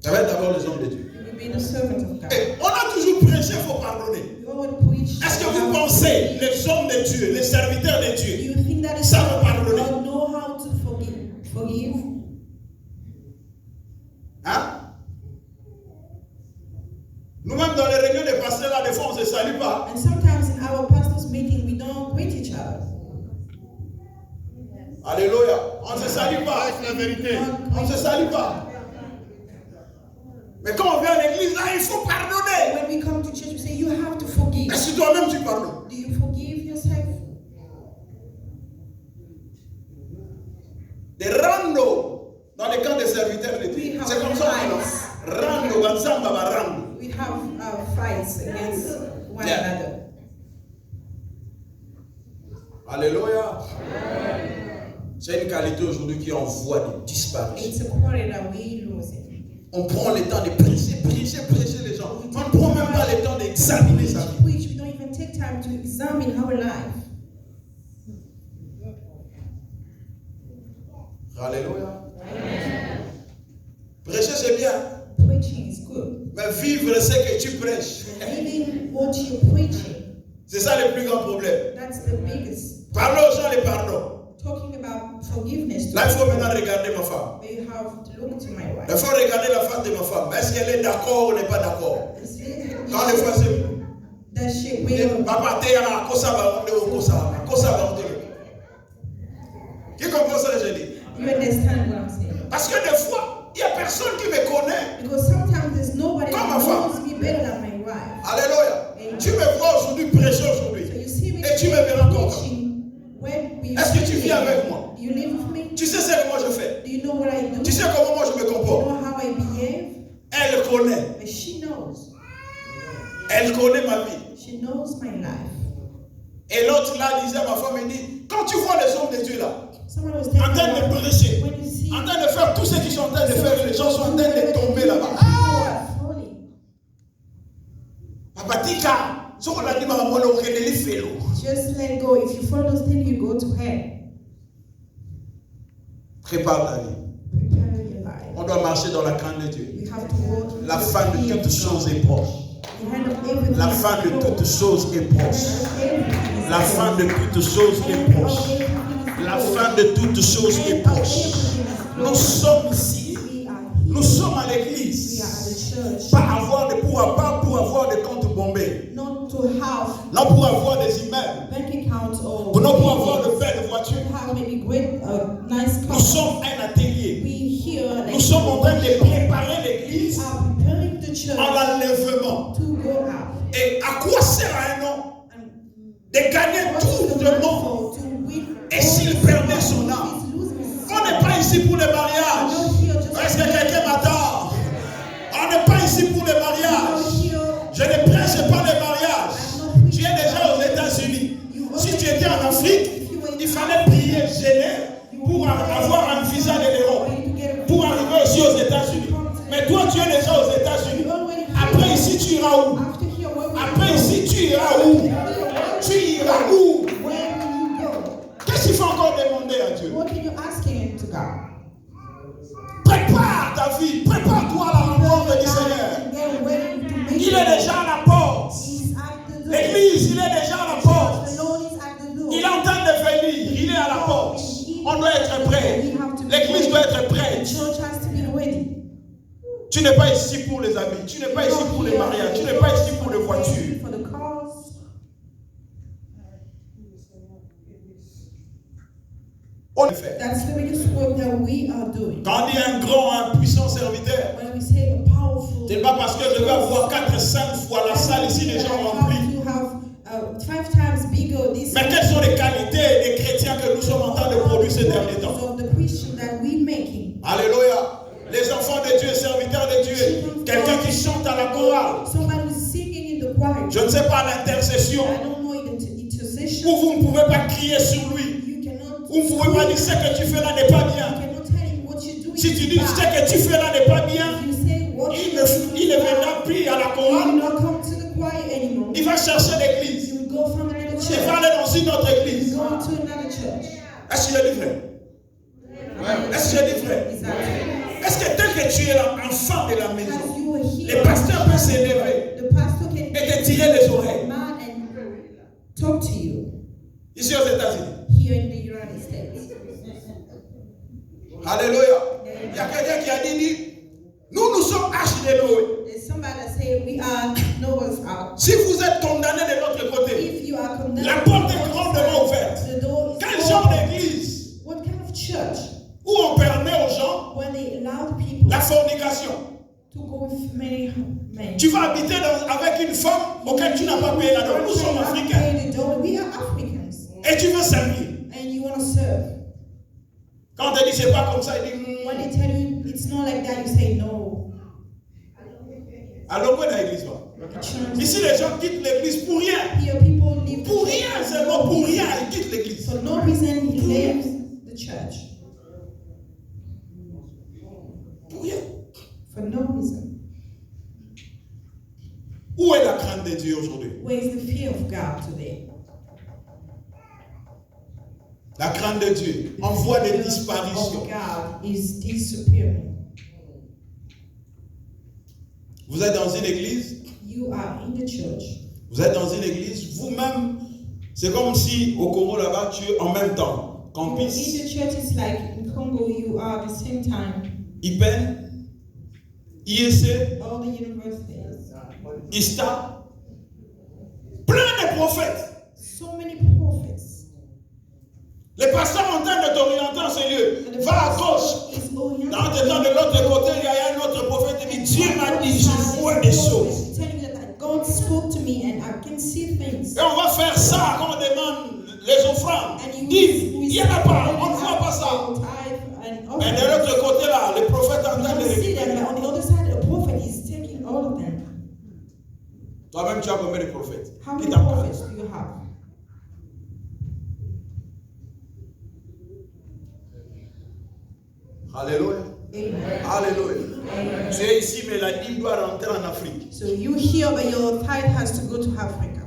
Ça va être d'abord les hommes de Dieu. It will be the servants of God. Et on a toujours prêché, il faut pardonner. We always preach. Est-ce que vous pensez, les hommes de Dieu, les serviteurs de Do Dieu, you think that the Ça servants veut pardonner. of God know how to forgive? hein? Nous-mêmes dans les réunions des pasteurs, là, des fois, on ne se salue pas. And sometimes in our pastors' meeting, we don't greet each other. Alléluia. On ne se salue pas. C'est la vérité. On ne se salue pas. Mais quand on vient à l'église, là, il faut pardonner. When we come to church, we say, you have to forgive. Est-ce que toi-même tu pardonnes? Do you forgive yourself? Des rando dans les camps des serviteurs de Dieu. C'est comme ça qu'on dit. Rando, Wansamba, Rando. We have fights against one another. Alléluia. C'est une qualité aujourd'hui qui envoie des disparitions. It's a quality that we losing. On prend le temps de prêcher les gens. On ne prend même pas le temps d'examiner sa vie. We don't even take time to examine our life. Alléluia. Prêcher, c'est bien. Preaching is good. Mais vivre ce que tu prêches, Living what you're preaching, c'est ça le plus grand problème. that's the biggest. Parler aux gens les pardons. Talking about forgiveness. Là, il faut maintenant regarder ma femme. You have to look to my Il wife. faut regarder la femme de ma femme. Est-ce qu'elle est d'accord ou n'est pas d'accord? Quand les fois c'est... Does she will? Papa, t'es à Kosa, qui comprend ça, je dis? You understand what I'm saying? Parce que des fois, il n'y a personne qui me connaît. Because sometimes there's nobody Comme that ma femme. knows me better than my wife. Alléluia. Tu me vois aujourd'hui prêcher So aujourd'hui. you see me Et tu me verras encore. preaching when we. Est-ce que tu vis avec moi? Do you live with me? Tu sais ce que moi je fais. Do you know what I do? Tu sais comment moi je me You comporte. know how I behave? Elle connaît. But she knows. Elle connaît ma vie. She knows my life. Et l'autre là disait à ma femme, il dit, quand tu vois les hommes de Dieu là, Someone was en telling train de me prêcher, when you see en train de faire tout ce qu'ils sont en train de faire, les gens sont en train de tomber là-bas. people are falling. Papa Tika, ce qu'on a dit, maman, on aurait des fait. Just let go. If you follow those things, you go to hell. Prépare ta vie. Prepare your life. On doit marcher dans la crainte de Dieu. You have to walk. La fin de toutes choses est proche. The hand of everything La is fin de close. toutes choses est proche. Everything is La fin de toutes choses est proche. La fin de toutes choses est proche. Nous sommes ici. Nous sommes à l'église. We are at the church. Pas pour avoir des comptes bombés. Not to have Non pour avoir des immeubles. bank accounts or Non pour avoir de belles voitures. to have maybe great nice Nous cars. sommes un atelier. We here Nous sommes en train de préparer l'église are preparing the church à l'enlèvement. to go out. Et à quoi sert un homme And de gagner what tout is the le man monde for? To win. et s'il perdait son âme? He's losing his On n'est pas ici pour les mariages. Est-ce que quelqu'un m'attend? On n'est pas ici pour les mariages. Je ne prêche pas les mariages. Tu es déjà aux États-Unis. Si tu étais en Afrique, il fallait prier gêné pour avoir un visa de l'Europe, pour arriver aussi aux États-Unis. Mais toi, tu es déjà aux États-Unis. Après ici, tu iras où? After here, where Après ici, tu iras où? Tu iras où? where will you go? Qu'est-ce qu'il faut encore demander à Dieu? What can you asking him to God? Prépare ta vie, prépare-toi à la rencontre du Seigneur. Il est déjà à la porte. L'église, il est déjà à la porte. Il est en train de venir, il est à la porte. On doit être prêt. L'église doit être prête. Tu n'es pas ici pour les amis, tu n'es pas ici pour les mariages, tu n'es pas ici pour les voitures. On le fait. That's the biggest work that we are doing. Quand on dit un grand, un puissant serviteur, When we say a powerful, ce n'est pas parce que je vais avoir 4-5 fois la salle ici, les gens remplis. you have 5 times bigger this Mais quelles sont les qualités des chrétiens que nous sommes en train de produire ces derniers temps? of the Christian that we making. Alléluia. Les enfants de Dieu, serviteurs de Dieu, quelqu'un qui chante à la chorale. Somebody who's singing in the choir. Je ne sais pas l'intercession. I don't know intercession. Où vous ne pouvez pas crier sur lui. You cannot. Où vous ne pouvez pas dire ce que tu fais là n'est pas You bien. cannot tell him what you do. Si tu dis ce que tu fais là n'est pas bien, You say what il ne viendra plus à la you will chorale. not come to the choir anymore. Il va chercher l'église. You will go from another Il church. va aller dans une autre You église. go to another church. Est-ce que je dis vrai? Est-ce que je dis vrai? Exactly. Est-ce que tel que tu es l'enfant de la maison, As you were here, le pasteur peut s'élever the pastor can et te tirer les oreilles? man and talk to you Ici aux États-Unis. here in the United States. Alléluia. Il y a quelqu'un qui a dit, nous sommes arches de Noé. There's somebody that say we are Noah's Ark. Si vous êtes condamné de l'autre côté, If you are condemned, la porte est grandement ouverte. the door is Quel genre open. d'église What kind of church où on permet aux gens when they allow people la fornication? to go with many men? Tu vas habiter avec une femme auquel tu n'as pas payé la dot. Nous sommes africains. We are Africans, Et tu veux servir. and you want to serve. Quand on te dit c'est pas comme ça, il dit When they tell you it's not like that, you say no. alors quoi dans l'église? Ici les gens quittent l'église pour rien. Here people leave Pour the rien, church. seulement pour rien, ils quittent l'église. For no reason, he leaves the church. Pour rien. For no reason. Où est la crainte de Dieu aujourd'hui? Where is the fear of God today? La crainte de Dieu. On voit des fear disparitions. of God is disappearing. Vous êtes dans une église. You are in the church. Vous êtes dans une église. Vous-même, c'est comme si au Congo là-bas, tu es en même temps. In Campus, the church, it's like in Congo, you are at the same time. IPEN, IEC, All the universities. ISTA. Plein de prophètes. So many prophets. Les pasteurs ont en train de t'orienter en ce lieu. And the Va à pastor gauche. is oriented. Dans tes temps de l'autre côté, il y a un autre prophète qui dit Dieu m'a dit, je vois des choses. Telling you that God spoke to me and I can see things. Et on va faire ça quand on demande les offrandes. Dis, il n'y en a pas, on ne voit pas ça. Mais de l'autre côté là, le prophète est en train de see them, récupérer. but on the other side, the prophet is taking all of them. Toi-même, tu as combien de prophètes? How Qui many t'en parle? prophets do you have? Alléluia. Amen. Alléluia. Tu es ici, mais la Bible doit rentrer en Afrique. So you here, but your tithe has to go to Africa.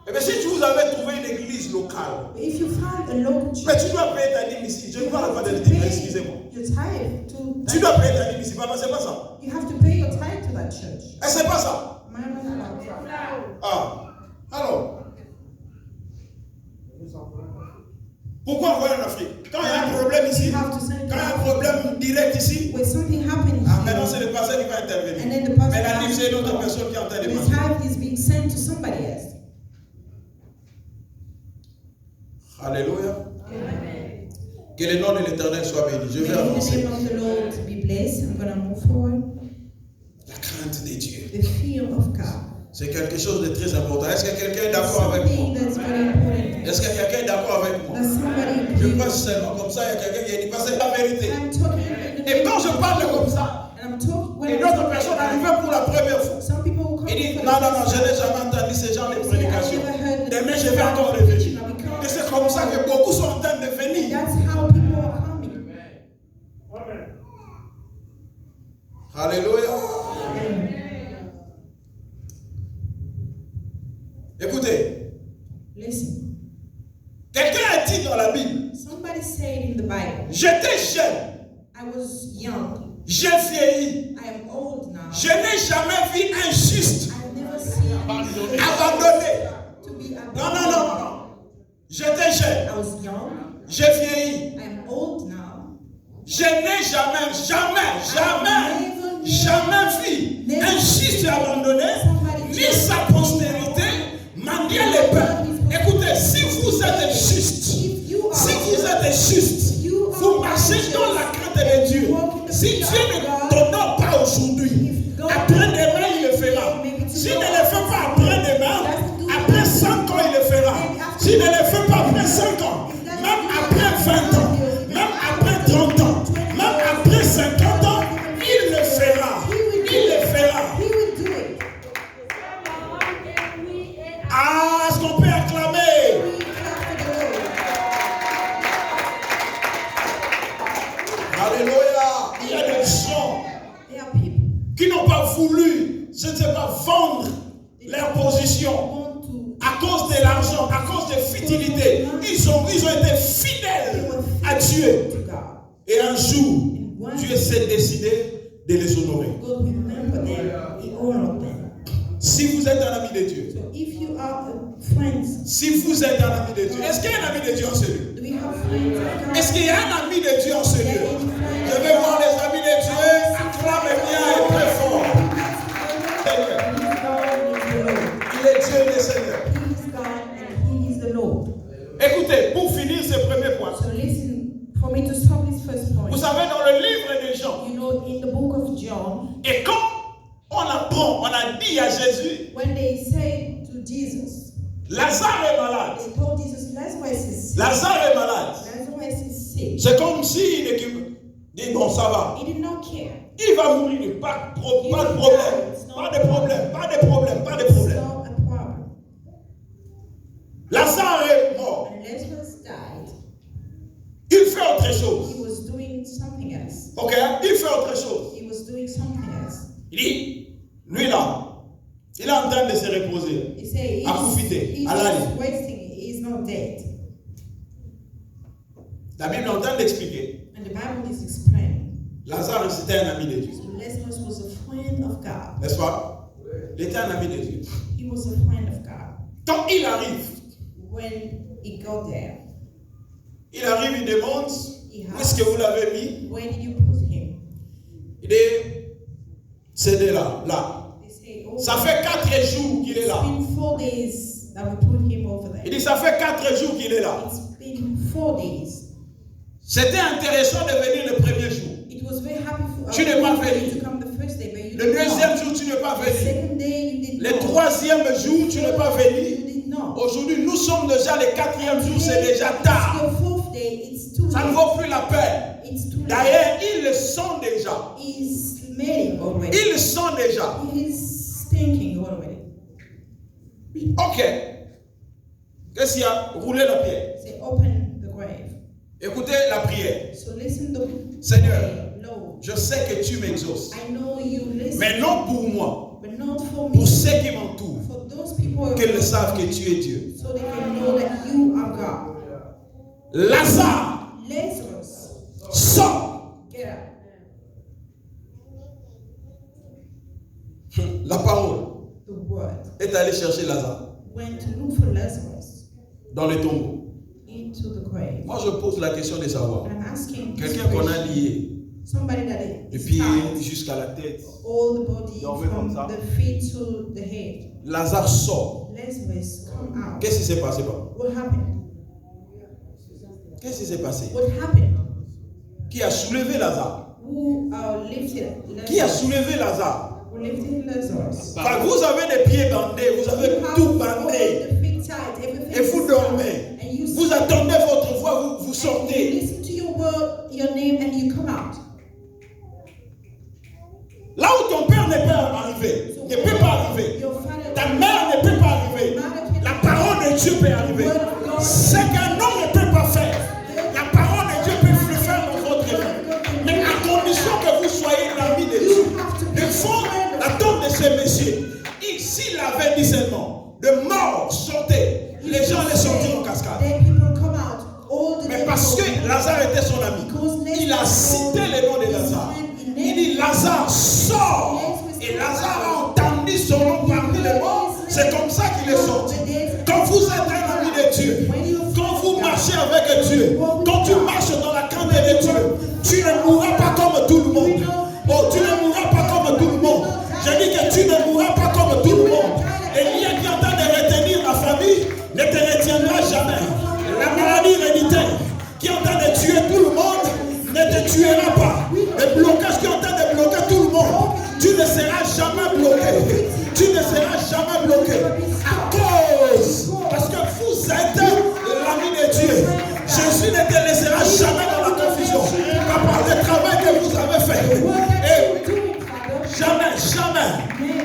Et bien, si tu vous avais trouvé une église locale, If you found a local mais church, tu dois payer ta dîme ici. Je ne you parle pas have de to dîme, pay excusez-moi. your tithe to Tu dois payer ta dîme ici, papa, c'est pas ça. You have to pay your tithe to that church. Et c'est pas ça. Mama, Ah, alors. Pourquoi envoyer en Afrique? Quand il y a un problème ici, you have to send quand il y a un problème direct ici, when something happens ah, maintenant here, c'est le pasteur qui va and intervenir. then the pastor Mais la dîme, c'est une autre has personne qui est en train de the demander. tithe is being sent to somebody else. Alléluia. Que le nom de l'Éternel soit béni. Je May vais the avancer. name of the Lord be blessed. I'm going to move forward. La crainte de Dieu. The fear of God. C'est quelque chose de très important. Est-ce que quelqu'un est d'accord avec Something moi? that's very important. Est-ce que quelqu'un est d'accord avec moi? That somebody Je believes. passe seulement comme ça, il y a quelqu'un qui dit pas c'est la vérité. I'm talking in the Et name quand of je parle comme ça, and I'm talking when et I'm d'autres talking personnes like arrivent pour la première fois. that, some people will come Il dit for non, the non, non, first je time. n'ai jamais entendu ce genre de They say, prédication. I've never heard Demain, je this vais encore kind of preaching. revenir. I'll be coming. Et c'est comme ça que beaucoup sont en train de venir. That's how people are coming. Alléluia. Écoutez, Listen, quelqu'un a dit dans la Bible, somebody said in the Bible, j'étais jeune, I was young, j'ai vieilli, I am old now. je n'ai jamais vu un juste I've never seen abandonné. to be Non, non, non, non, non. J'étais jeune, I was young, j'ai vieilli. I am old now. Je n'ai jamais vu un juste abandonné, ni sa postérité mendier les pains. Écoutez, si vous êtes juste, If you are si vous êtes juste, vous marchez dans la crainte de Dieu. Si Dieu ne t'honore pas aujourd'hui, après-demain il le fera. S'il ne le fait pas après-demain, après 5 ans il le fera. S'il ne le fait pas après 5 ans, même après 20 ans, même après 30 ans, même après 50 ans, il le fera. Il le fera. He will do it. Ah, est-ce qu'on peut acclamer? We clap for the Lord. Alléluia. Il y a des gens There are people qui n'ont pas voulu, je ne sais pas, vendre leur position who want to à cause de l'argent, à cause de futilité. Ils ont été fidèles à Dieu. to God. Et un jour, Dieu s'est décidé de les honorer. God will remember them. He honored them. Si vous êtes un ami de Dieu, So if you are friends, si vous êtes un ami de Dieu, est-ce qu'il y a un ami de Dieu en ce lieu? do we have friends? Est-ce qu'il y a un ami de Dieu en ce lieu? Je vais voir les amis de Dieu, acclamez bien et très fort. Il est Dieu le Seigneur. He is God and He is the Lord. Écoutez, pour finir ce premier point, So listen, for me to stop this first point. vous savez dans le livre de Jean, You know, in the book of John, et quand on apprend, on a dit à Jésus, when they say to Jesus, Lazare est malade. they told Jesus, Lazarus is sick. Lazare est malade. Lazarus is sick. C'est comme si dit bon, ça va. He did not care. Il va mourir, pas de problème, pas de problème, pas de problème, pas de It's problème. not a problem. Lazare est mort. And Lazarus died. Il fait autre chose. He was doing something else. Ok? Il fait autre chose. He was doing something else. Il dit, lui là, il est en train de se reposer. He said À profiter, he's à l'aller. just wasting. He's not dead. Bible est en train d'expliquer. And the Bible is explaining. Lazare, c'était un ami de Dieu. So Lazarus was a friend of God. N'est-ce pas? Il était un ami de Dieu. He was a friend of God. Quand il arrive, When he got there, il demande, où est-ce que vous l'avez mis? where did you put him? Il est cédé là, là. They say, oh, Ça fait 4 jours qu'il est it's là. been 4 days that we put him over there. Il dit, ça fait 4 jours qu'il est là. It's been 4 days. C'était intéressant de venir le premier jour. It was very happy for Tu n'es pas for venu. you to come the first day, but you Le did deuxième not. jour, tu n'es pas The venu. second day, you did Le not. troisième jour, tu n'es pas You venu. did not. Aujourd'hui, nous sommes déjà le 4e jour, c'est Today, déjà it's tard. your 4th day, it's too Ça ne late. vaut plus la peine. It's too late. D'ailleurs, ils le sont déjà. He's smelling already. Ils le sont déjà. He's stinking already. Ok. Qu'est-ce qu'il y a? Roulez la pierre. Say, open the grave. Écoutez la prière. So listen to Seigneur, Lord. je sais que tu m'exauces. I know you listen, Mais non pour moi, but not for me. pour ceux qui m'entourent, For those people qu'ils savent que tu es Dieu. so they can know that you are God. Lazare, Lazarus, sors. get up. La parole The word est allée chercher Lazare went to look for Lazarus dans le tombeau. into the grave. Moi, je pose la question de savoir. And I'm asking this Quelqu'un qu'on a question. lié Somebody that du is pied tied, jusqu'à la tête. all the body Dormait comme ça. from the feet to the head. Lazare sort. Lazarus, come out. Qu'est-ce qui s'est passé, papa? What happened? Qu'est-ce qui s'est passé? What happened? Qui a soulevé Lazare? Who lifted Qui a Lazarus? soulevé Lazare? Who lifted Lazarus? Enfin, vous avez des pieds bandés, vous avez You have tout all bandé. the feet tight, everything Et vous is dormez. tight, and you Vous sleep. attendez votre voix, vous And you sortez. listen to your word, your name, and you come out. Là où ton père ne peut arriver, ne peut pas arriver. Your father, Ta mère ne peut pas arriver. La parole de Dieu peut arriver. Ce qu'un homme ne peut pas faire, la parole de Dieu peut le faire dans votre vie. Mais à condition que vous soyez l'ami de Dieu. Devant la tombe de ces messieurs, s'il avait dit seulement, de mort, sortez, les gens allaient sortir en cascade. then people come out. All the Mais dead parce que people. Lazare était son ami, il a cité le nom de Lazare. Il dit Lazare sort. Et Lazare a entendu son nom parmi les morts. C'est comme ça qu'il est sorti. Quand vous êtes un ami de Dieu, quand vous marchez avec Dieu, quand tu marches dans la crainte de Dieu, tu ne mourras pas comme tout le monde. Oh, tu ne mourras pas comme tout le monde. Je dis que tu ne mourras pas comme tout le monde. Et il y a qui est en train de retenir la famille ne te retiendra jamais. La maladie héréditaire qui est en train de tuer tout le monde ne te tuera pas. Le blocage qui est en train de bloquer tout le monde, tu ne seras jamais bloqué. Tu ne seras jamais bloqué. À cause, parce que vous êtes l'ami de Dieu. Jésus ne te laissera jamais dans la confusion. Par le travail que vous avez fait. Et jamais, jamais,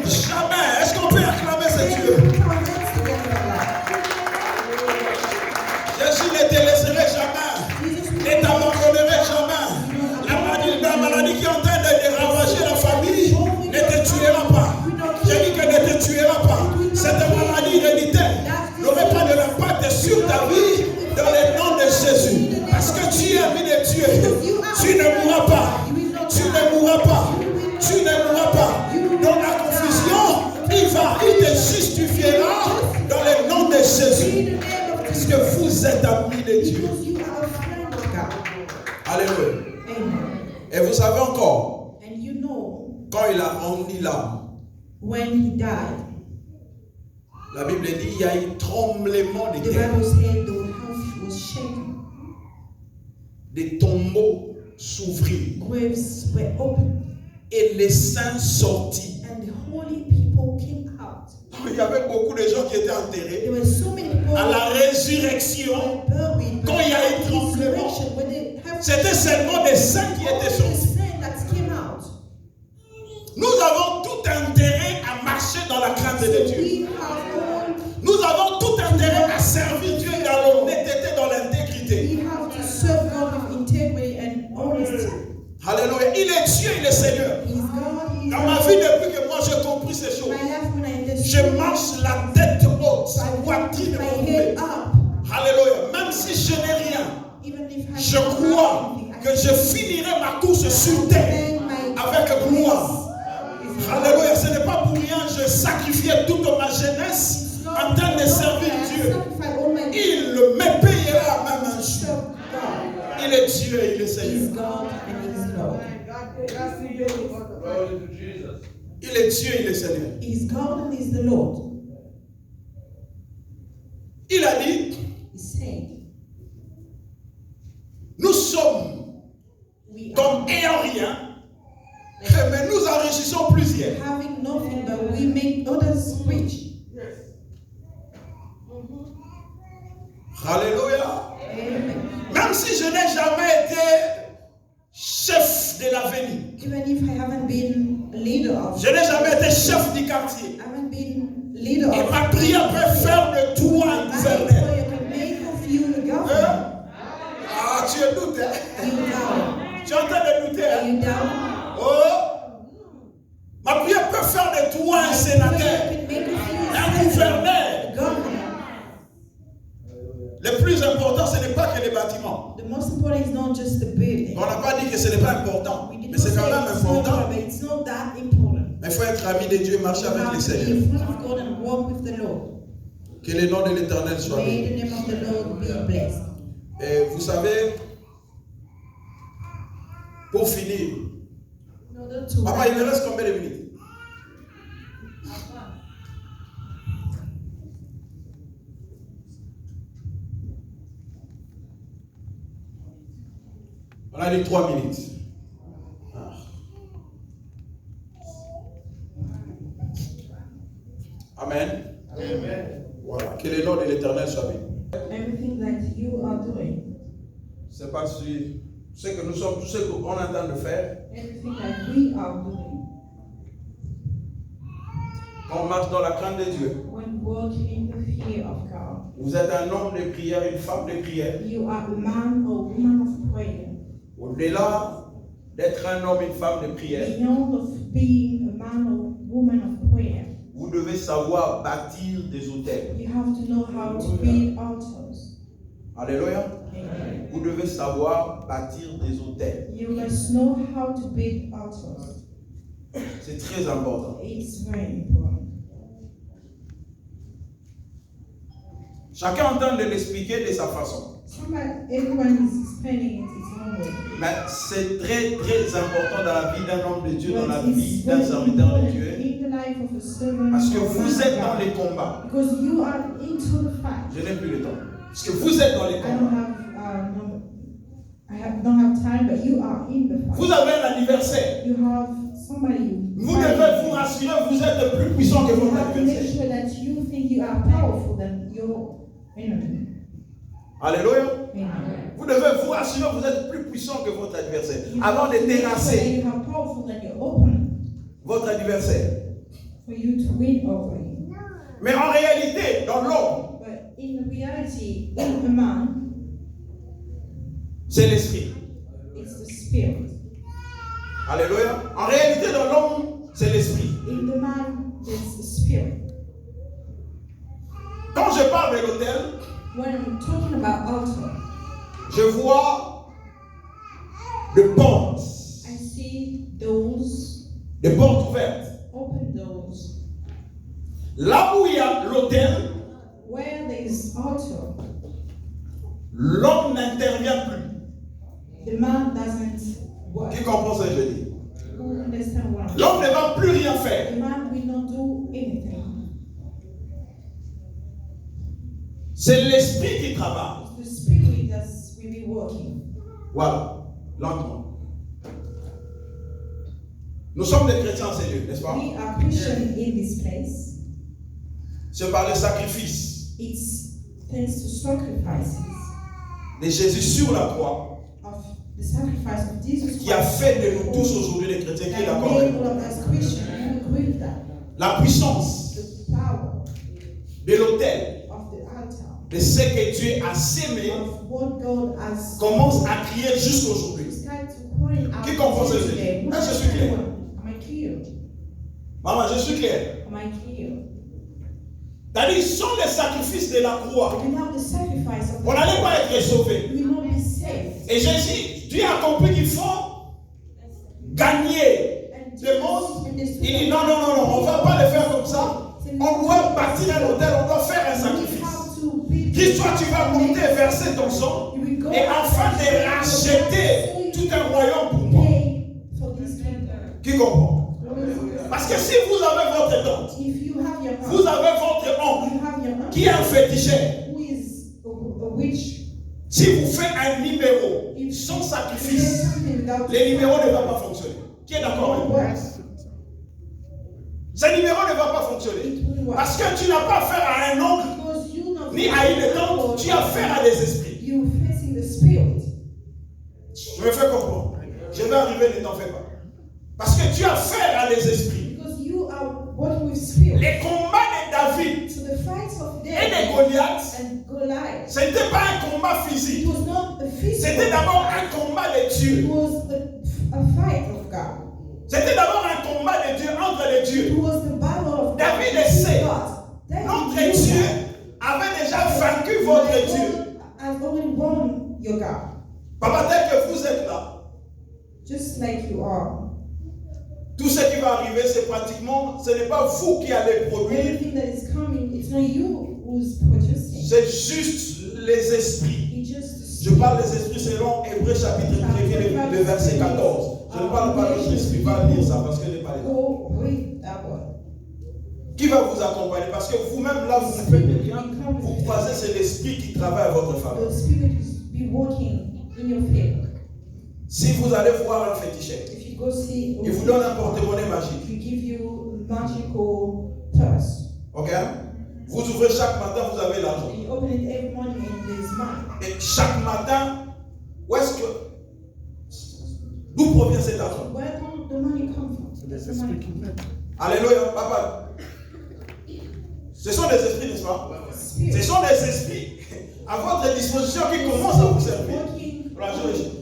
jamais. Est-ce qu'on peut acclamer ce Dieu? Jésus ne te laisserait jamais. Ne t'abandonnerait jamais. La maladie qui est en train de ravager la famille ne te tuera pas. Je dis que ne te tuera pas. Cette maladie héréditaire n'aurait pas de l'impact sur ta vie dans le nom de Jésus. Parce que tu es ami de Dieu. Tu ne mourras pas. Tu ne mourras pas. Tu ne mourras pas. Dans la confusion, il te justifiera dans le nom de Jésus. Parce que vous êtes amis de Dieu. You are a friend of God. Alléluia. Amen. Et vous savez encore, And you know, quand il a rendu l'âme, when he died, la Bible dit il y a eu tremblement de the terre. Bible said the house was shaken. Des tombeaux s'ouvrirent Graves were opened. et les saints sortis. And the holy people came out. Il y avait beaucoup de gens qui étaient enterrés. There were so many people À la résurrection, buried. quand il y a eu tremblement, c'était seulement des saints qui étaient sortis. Nous avons tout intérêt à marcher dans la crainte de Dieu. Nous avons tout intérêt à servir Dieu dans l'honnêteté, dans l'intégrité. Alléluia. Il est Dieu, il est Seigneur. Dans ma vie, depuis que moi j'ai compris ces choses, je marche la tête haute, poitrine relevée. Alléluia. Même si je n'ai rien, Je crois que je finirai ma course sur terre avec gloire. Alléluia, ce n'est pas pour rien, je sacrifiais toute ma jeunesse en train de servir Dieu. Il me payera même un jour. Il est Dieu et il est Seigneur. Il est Dieu et il est Seigneur. He's God and he's the Lord. Il a dit, He said, nous sommes we comme ayant rien, mais nous enrichissons plusieurs. having nothing, but we make others rich. Alléluia. Amen. Même si je n'ai jamais été chef de l'avenir, Even if I haven't been a leader of, je n'ai jamais été chef du quartier. I haven't been leader Et of, ma prière peut faire de toi un my gouverneur. prayer can make of you the governor. Ah, tu doutes, hein? You down. Tu es en train de douter, Are hein? you down? Oh! Ma prière peut faire de toi un sénateur, Prayer can make of you un a senator, gouverneur. governor. Le plus important, ce n'est pas que les bâtiments. The most important is not just the building. On n'a pas dit que ce n'est pas important, We did mais not c'est quand say même it's not important. important, but it's not that important. Mais il faut être ami de Dieu et marcher You avec have le to be Seigneur. in front of God and walk with the Lord. Que le nom de l'Éternel soit May béni. the name of the Lord be blessed. Et vous savez, pour finir, In order to papa, il me reste combien de minutes? On a dit 3 minutes. Ah. Amen. Voilà. Que le nom de l'Éternel soit béni. everything that you are doing, C'est pas ce que nous sommes, tout ce qu'on est en train de faire. everything that we are doing, Quand on marche dans la crainte de Dieu, when walking in the fear of God, vous êtes un homme de prière, une femme de prière. you are a man or woman of prayer. Au-delà d'être un homme, une femme de prière, Beyond of being a man or woman of prayer, vous devez savoir bâtir des hôtels. you have to know how to build altars. Alléluia. Amen. Vous devez savoir bâtir des hôtels. You must know how to build altars. C'est très important. It's very important. Chacun est en train de l'expliquer de sa façon. Everyone is explaining it its own way. Mais c'est très très important dans la vie d'un homme de Dieu, dans la But vie it's d'un very serviteur de important Dieu. in the life of a servant Parce que of vous God. êtes dans les combats. Because you are into the fight. Je n'ai plus le temps. Parce que vous êtes dans les I don't combats. don't have time, but you are in the fight. Vous avez un adversaire. You have somebody. Vous devez vous rassurer, vous êtes plus puissant que You votre have to make adversaire. sure that you think you are powerful than your enemy. Alléluia. Amen. Vous devez vous rassurer, vous êtes plus puissant que votre adversaire. You Avant have de to make sure that terrasser you are powerful than your opponent votre adversaire. for you to win over him. Mais en réalité, dans l'homme, But in reality, in a man, c'est l'esprit. it's the spirit. Alléluia. En réalité, dans l'homme, c'est l'esprit. In the man, there's the spirit. Quand je parle de l'autel, When I'm talking about altar, je vois des portes. I see doors, Des portes ouvertes. open doors. Là où il y a l'autel, Where there is altar, l'homme n'intervient plus. the man doesn't work. Qui comprend ce que je dis? Who understand what I'm L'homme ne va plus rien saying? faire. The man will not do anything. C'est l'esprit qui travaille. It's the spirit that's really working. Voilà, lentement. Nous sommes des chrétiens sérieux, n'est-ce pas? We are Christian in this place. C'est par le sacrifice It's thanks to sacrifices de Jésus sur la croix of the sacrifice of Jesus qui a Christ fait de nous tous aujourd'hui des chrétiens qui est that d'accord made avec nous. all of us Christian. We agree with that. La puissance The power de l'autel, of the altar, de ce que Dieu a sémé, of what God has commence à crier jusqu'aujourd'hui. started to point out. Qui comprend ce que je dis? today. Est-ce que je suis clair? Am I clear? Maman, je suis clair. Am I clear? C'est-à-dire, sans les sacrifices de la croix, Without the sacrifice of on n'allait pas être sauvé. we will not be saved. Et Jésus, Dieu a compris qu'il faut gagner le monde. Il dit non, on ne va pas le faire comme ça. On doit bâtir un hôtel, on doit faire un sacrifice. Qui soit tu vas monter et verser ton sang, et afin de racheter tout un royaume pour moi. Qui comprend? Parce que si vous avez votre tante, vous avez votre oncle qui est un féticheur. Si vous faites un numéro sans sacrifice, les numéros ne vont pas fonctionner. Qui est d'accord avec moi? Ce numéro ne va pas fonctionner. Parce que tu n'as pas affaire à un oncle, ni à une tante, tu as affaire à des esprits. Je me fais comprendre. Je vais arriver, ne t'en fais pas. Parce que tu as affaire à des esprits. Les combats de David et de Goliath, ce n'était pas un combat physique. C'était d'abord un combat de Dieu. C'était d'abord un combat de Dieu entre les dieux. David le sait. Notre Dieu avait déjà vaincu votre Dieu. Papa, dès que vous êtes là, just like you are, tout ce qui va arriver, c'est pratiquement, ce n'est pas vous qui allez produire. everything that is coming, it's not you who's producing. C'est juste les esprits. It's just Je parle des esprits selon Hébreux chapitre 1, le verset 14. Je ne parle pas d'autres esprits. Va lire ça parce que je n'ai pas les temps. Go read that one. Qui va vous accompagner? Parce que vous-même là, vous ne faites rien. Vous croisez, c'est l'esprit qui travaille à votre faveur. The spirit will be working in your favor. Si vous allez voir un féticheur, If you go see, il vous donne un porte-monnaie magique. he give you magical purse. Ok? Vous ouvrez chaque matin, vous avez l'argent. And you open it every morning and there's money. Et chaque matin, où est-ce que. D'où provient cet argent? Where don't the money come from? That's the money. Alléluia, papa. Ce sont des esprits, n'est-ce pas? Ce sont des esprits à votre disposition qui commencent à vous servir.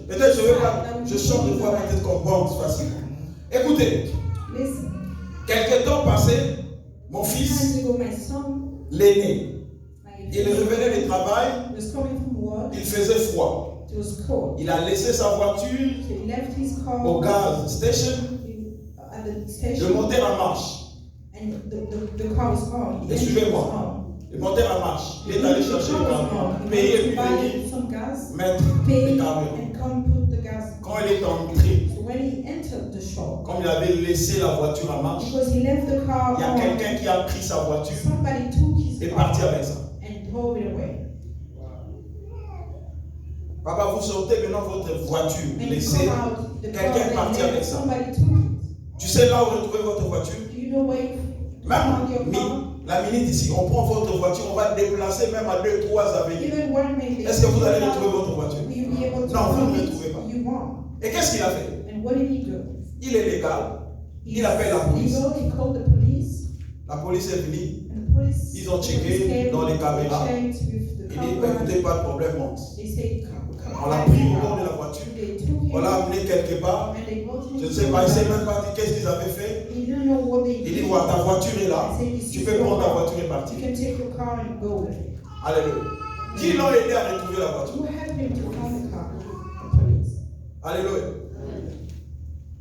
Peut-être je ne vais pas, je chante de voix, peut-être qu'on pense facilement. Écoutez, Listen. quelques temps passé, mon fils, Times ago, my son, l'aîné, my il revenait du travail, was coming from work. il faisait froid. It was cold. Il a laissé sa voiture So he left his car au gaz station, at the le station, moteur en marche. and the car was on. Et suivez-moi. Le moteur en marche. Il est allé chercher le carburant, payer et venir some gas, mettre pay, le carburant. and come put the gas. Quand il est entré, So when he entered the shop, comme il avait laissé la voiture en marche, because he left the car il y a on, quelqu'un qui a pris sa voiture somebody took his et est car parti avec ça. and drove it away. Papa, vous sortez maintenant votre voiture And you laissée. come out, the car Quelqu'un est that parti left, avec ça. somebody took it. Tu sais là où retrouver votre voiture? Do you know where you found your car? La minute ici, on prend votre voiture, on va déplacer même à 2-3 avenues. Even 1 minute. Est-ce que vous allez retrouver votre voiture? Will you be able to Non, vous ne find le it? trouvez pas. You won't. Et qu'est-ce qu'il a fait? And what did he do? Il est légal. Il appelle la police. He called the police. La police est venue. And the police. Ils ont checké dans les caméras. Checked with the Il dit, camera. écoutez, pas de problème, monte. They said, come. On l'a pris au bord de la voiture. They took him. On l'a amené quelque part. And they brought him Je ne to sais pas, il ne the sait même pas dit qu'est-ce qu'ils avaient fait. He didn't know what they Il dit, did. voilà, ta voiture est là. Tu peux prendre ta voiture et You partir. can take your car and go with it. Alléluia. Qui l'ont aidé à retrouver la voiture? Who helped him to find the car? The police. Alléluia.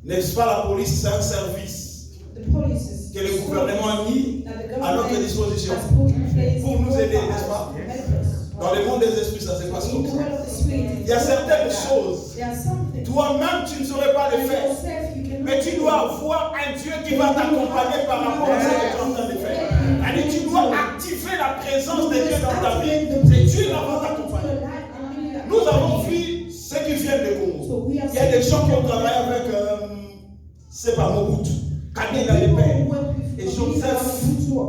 N'est-ce pas, la police, c'est un service The police is que le gouvernement a mis that the à notre government disposition has put in place pour nous aider, n'est-ce for pas? us. Help us. Dans le monde des esprits, ça se passe In comme the ça. world of the spirit, Il y a certaines choses, there are something. toi-même, tu ne saurais pas les faire. Yourself, you cannot Mais tu do. dois avoir un Dieu qui va t'accompagner par rapport à ce que tu es en train de faire. C'est-à-dire, tu dois activer la présence de Dieu dans ta vie. C'est Dieu qui va t'accompagner. Nous avons vu ceux qui viennent de Congo. Il y a des gens qui ont travaillé avec, c'est pas Mobutu, Kabila le père, et Joseph.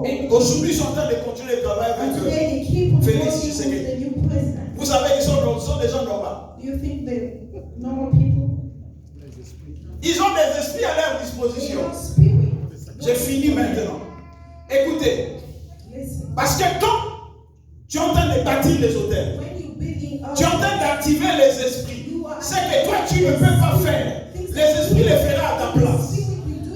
Et aujourd'hui, ils sont en train de continuer de travailler avec eux. Félix Tshisekedi. Vous savez, ils sont des gens normaux. Do you think the normal people? Ils ont des esprits à leur disposition. They are spirit. J'ai fini maintenant. Écoutez, Listen. parce que quand tu es en train de bâtir les hôtels, When you building up, tu es en train d'activer les esprits. C'est que toi, tu ne peux pas faire. Les esprits les feront à ta place.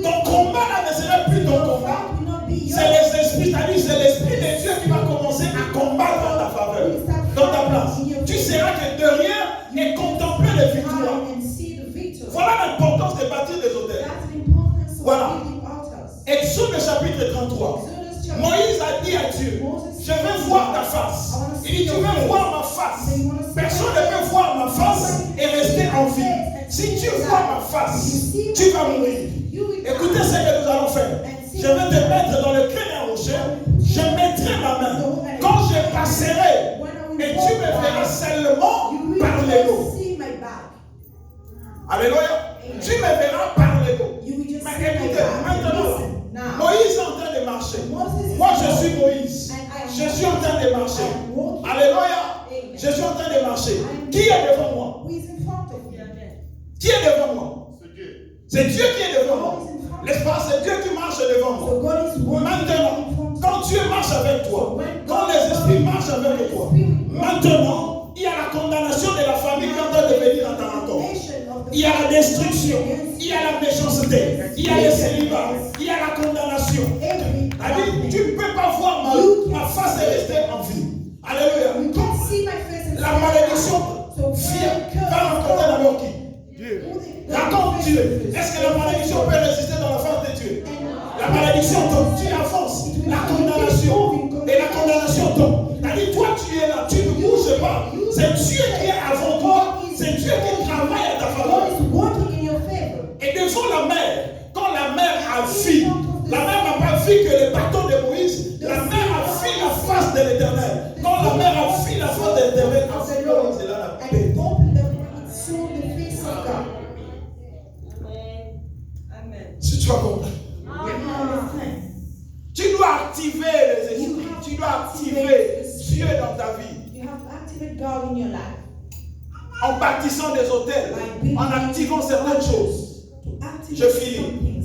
Ton combat là ne sera plus ton combat. C'est les esprits, c'est-à-dire c'est l'esprit de Dieu qui va commencer à combattre en ta faveur, dans ta place. Tu seras que de rien et contempler Voilà. building altars. Exode chapitre 33. Exodus chapter Moïse a dit à Dieu, je veux voir ta face. Il dit, tu veux voir ma face. Personne ne peut voir ma face et rester en vie. Si tu vois ma face, tu vas mourir. Écoutez ce que nous allons faire. Je vais te mettre dans le crâne d'un rocher. Je mettrai ma main. Quand je passerai, et tu me verras seulement par l'ego. Alléluia. Tu me verras par l'ego. Mais écoutez, maintenant, Moïse est en train de marcher. Moi, je suis Moïse. Je suis en train de marcher. Alléluia. Je suis en train de marcher. Qui est devant moi? Qui est devant moi? C'est Dieu qui est devant moi. N'est-ce pas? C'est Dieu qui marche devant moi. Maintenant, quand Dieu marche avec toi, quand les esprits marchent avec toi, maintenant, il y a la condamnation de la famille qui est en train de venir à ta rencontre. Il y a la destruction, il y a la méchanceté, il y a le célibat, il y a la condamnation. Tu ne peux pas voir ma face et rester en vie. Alléluia. La malédiction va rencontrer d'abord qui? Raconte Dieu. Est-ce que la malédiction peut résister dans la face de Dieu? La malédiction tombe, tu avances. La condamnation. Et la condamnation tombe. C'est-à-dire, toi tu es là, tu ne bouges pas. C'est Dieu qui est avant toi. C'est Dieu qui travaille à ta faveur. Et devant la mer, quand la mer a vu, la mer n'a pas vu que le bâton de Moïse, la mer a vu la face de l'Éternel. Quand la mer a vu la face de l'Éternel, c'est là la paix. Si tu as compris. Tu dois activer les esprits. Tu dois activer Dieu dans ta vie. En bâtissant des hôtels, en activant certaines choses. Je finis.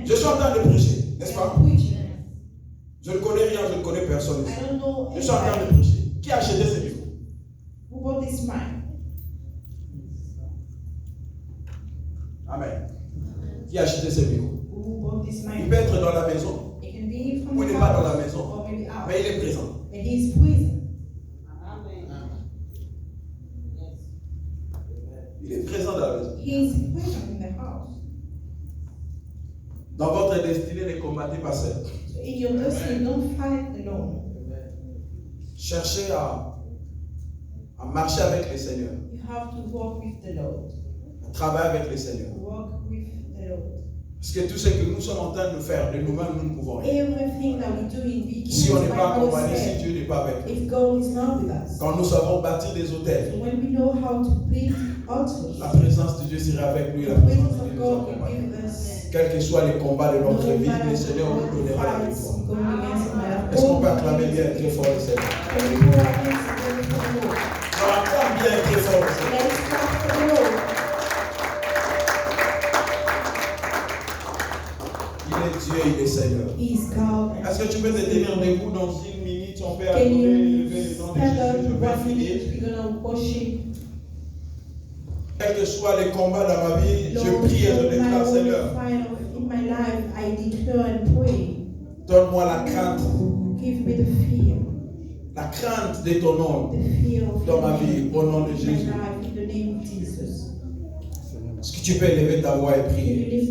Je suis en train de prêcher, n'est-ce pas? Je ne connais rien, je ne connais personne. Je suis en train de prêcher. Qui a acheté ce micro? Amen. Qui a acheté ce micro? Il peut être dans la maison, ou il n'est pas dans la maison, mais il est présent. Il est présent dans la maison. Dans votre destinée, ne combattez pas seul. Cherchez à marcher avec le Seigneur. À travailler avec le Seigneur. Parce que tout ce que nous sommes en train de faire, de nous-mêmes, nous ne pouvons rien. Si on n'est pas accompagné, si Dieu n'est pas avec nous. Quand nous savons bâtir des hôtels, la présence de Dieu sera avec nous et la présence de Dieu nous accompagne. Quels que soient les combats de notre vie, le Seigneur nous donnera la victoire. Est-ce qu'on peut acclamer bien très fort le Seigneur? On acclame bien très fort le Seigneur. Il est Dieu, il est Seigneur. Est-ce que tu peux te tenir debout dans une minute? On peut adorer, lever le nom de Jésus. Je vais finir. Quels que soient les combats dans ma vie, je prie et je déclare, Seigneur. Donne-moi la crainte. La crainte de ton nom dans ma vie, au nom de Jésus. Est-ce que tu peux élever ta voix et prier?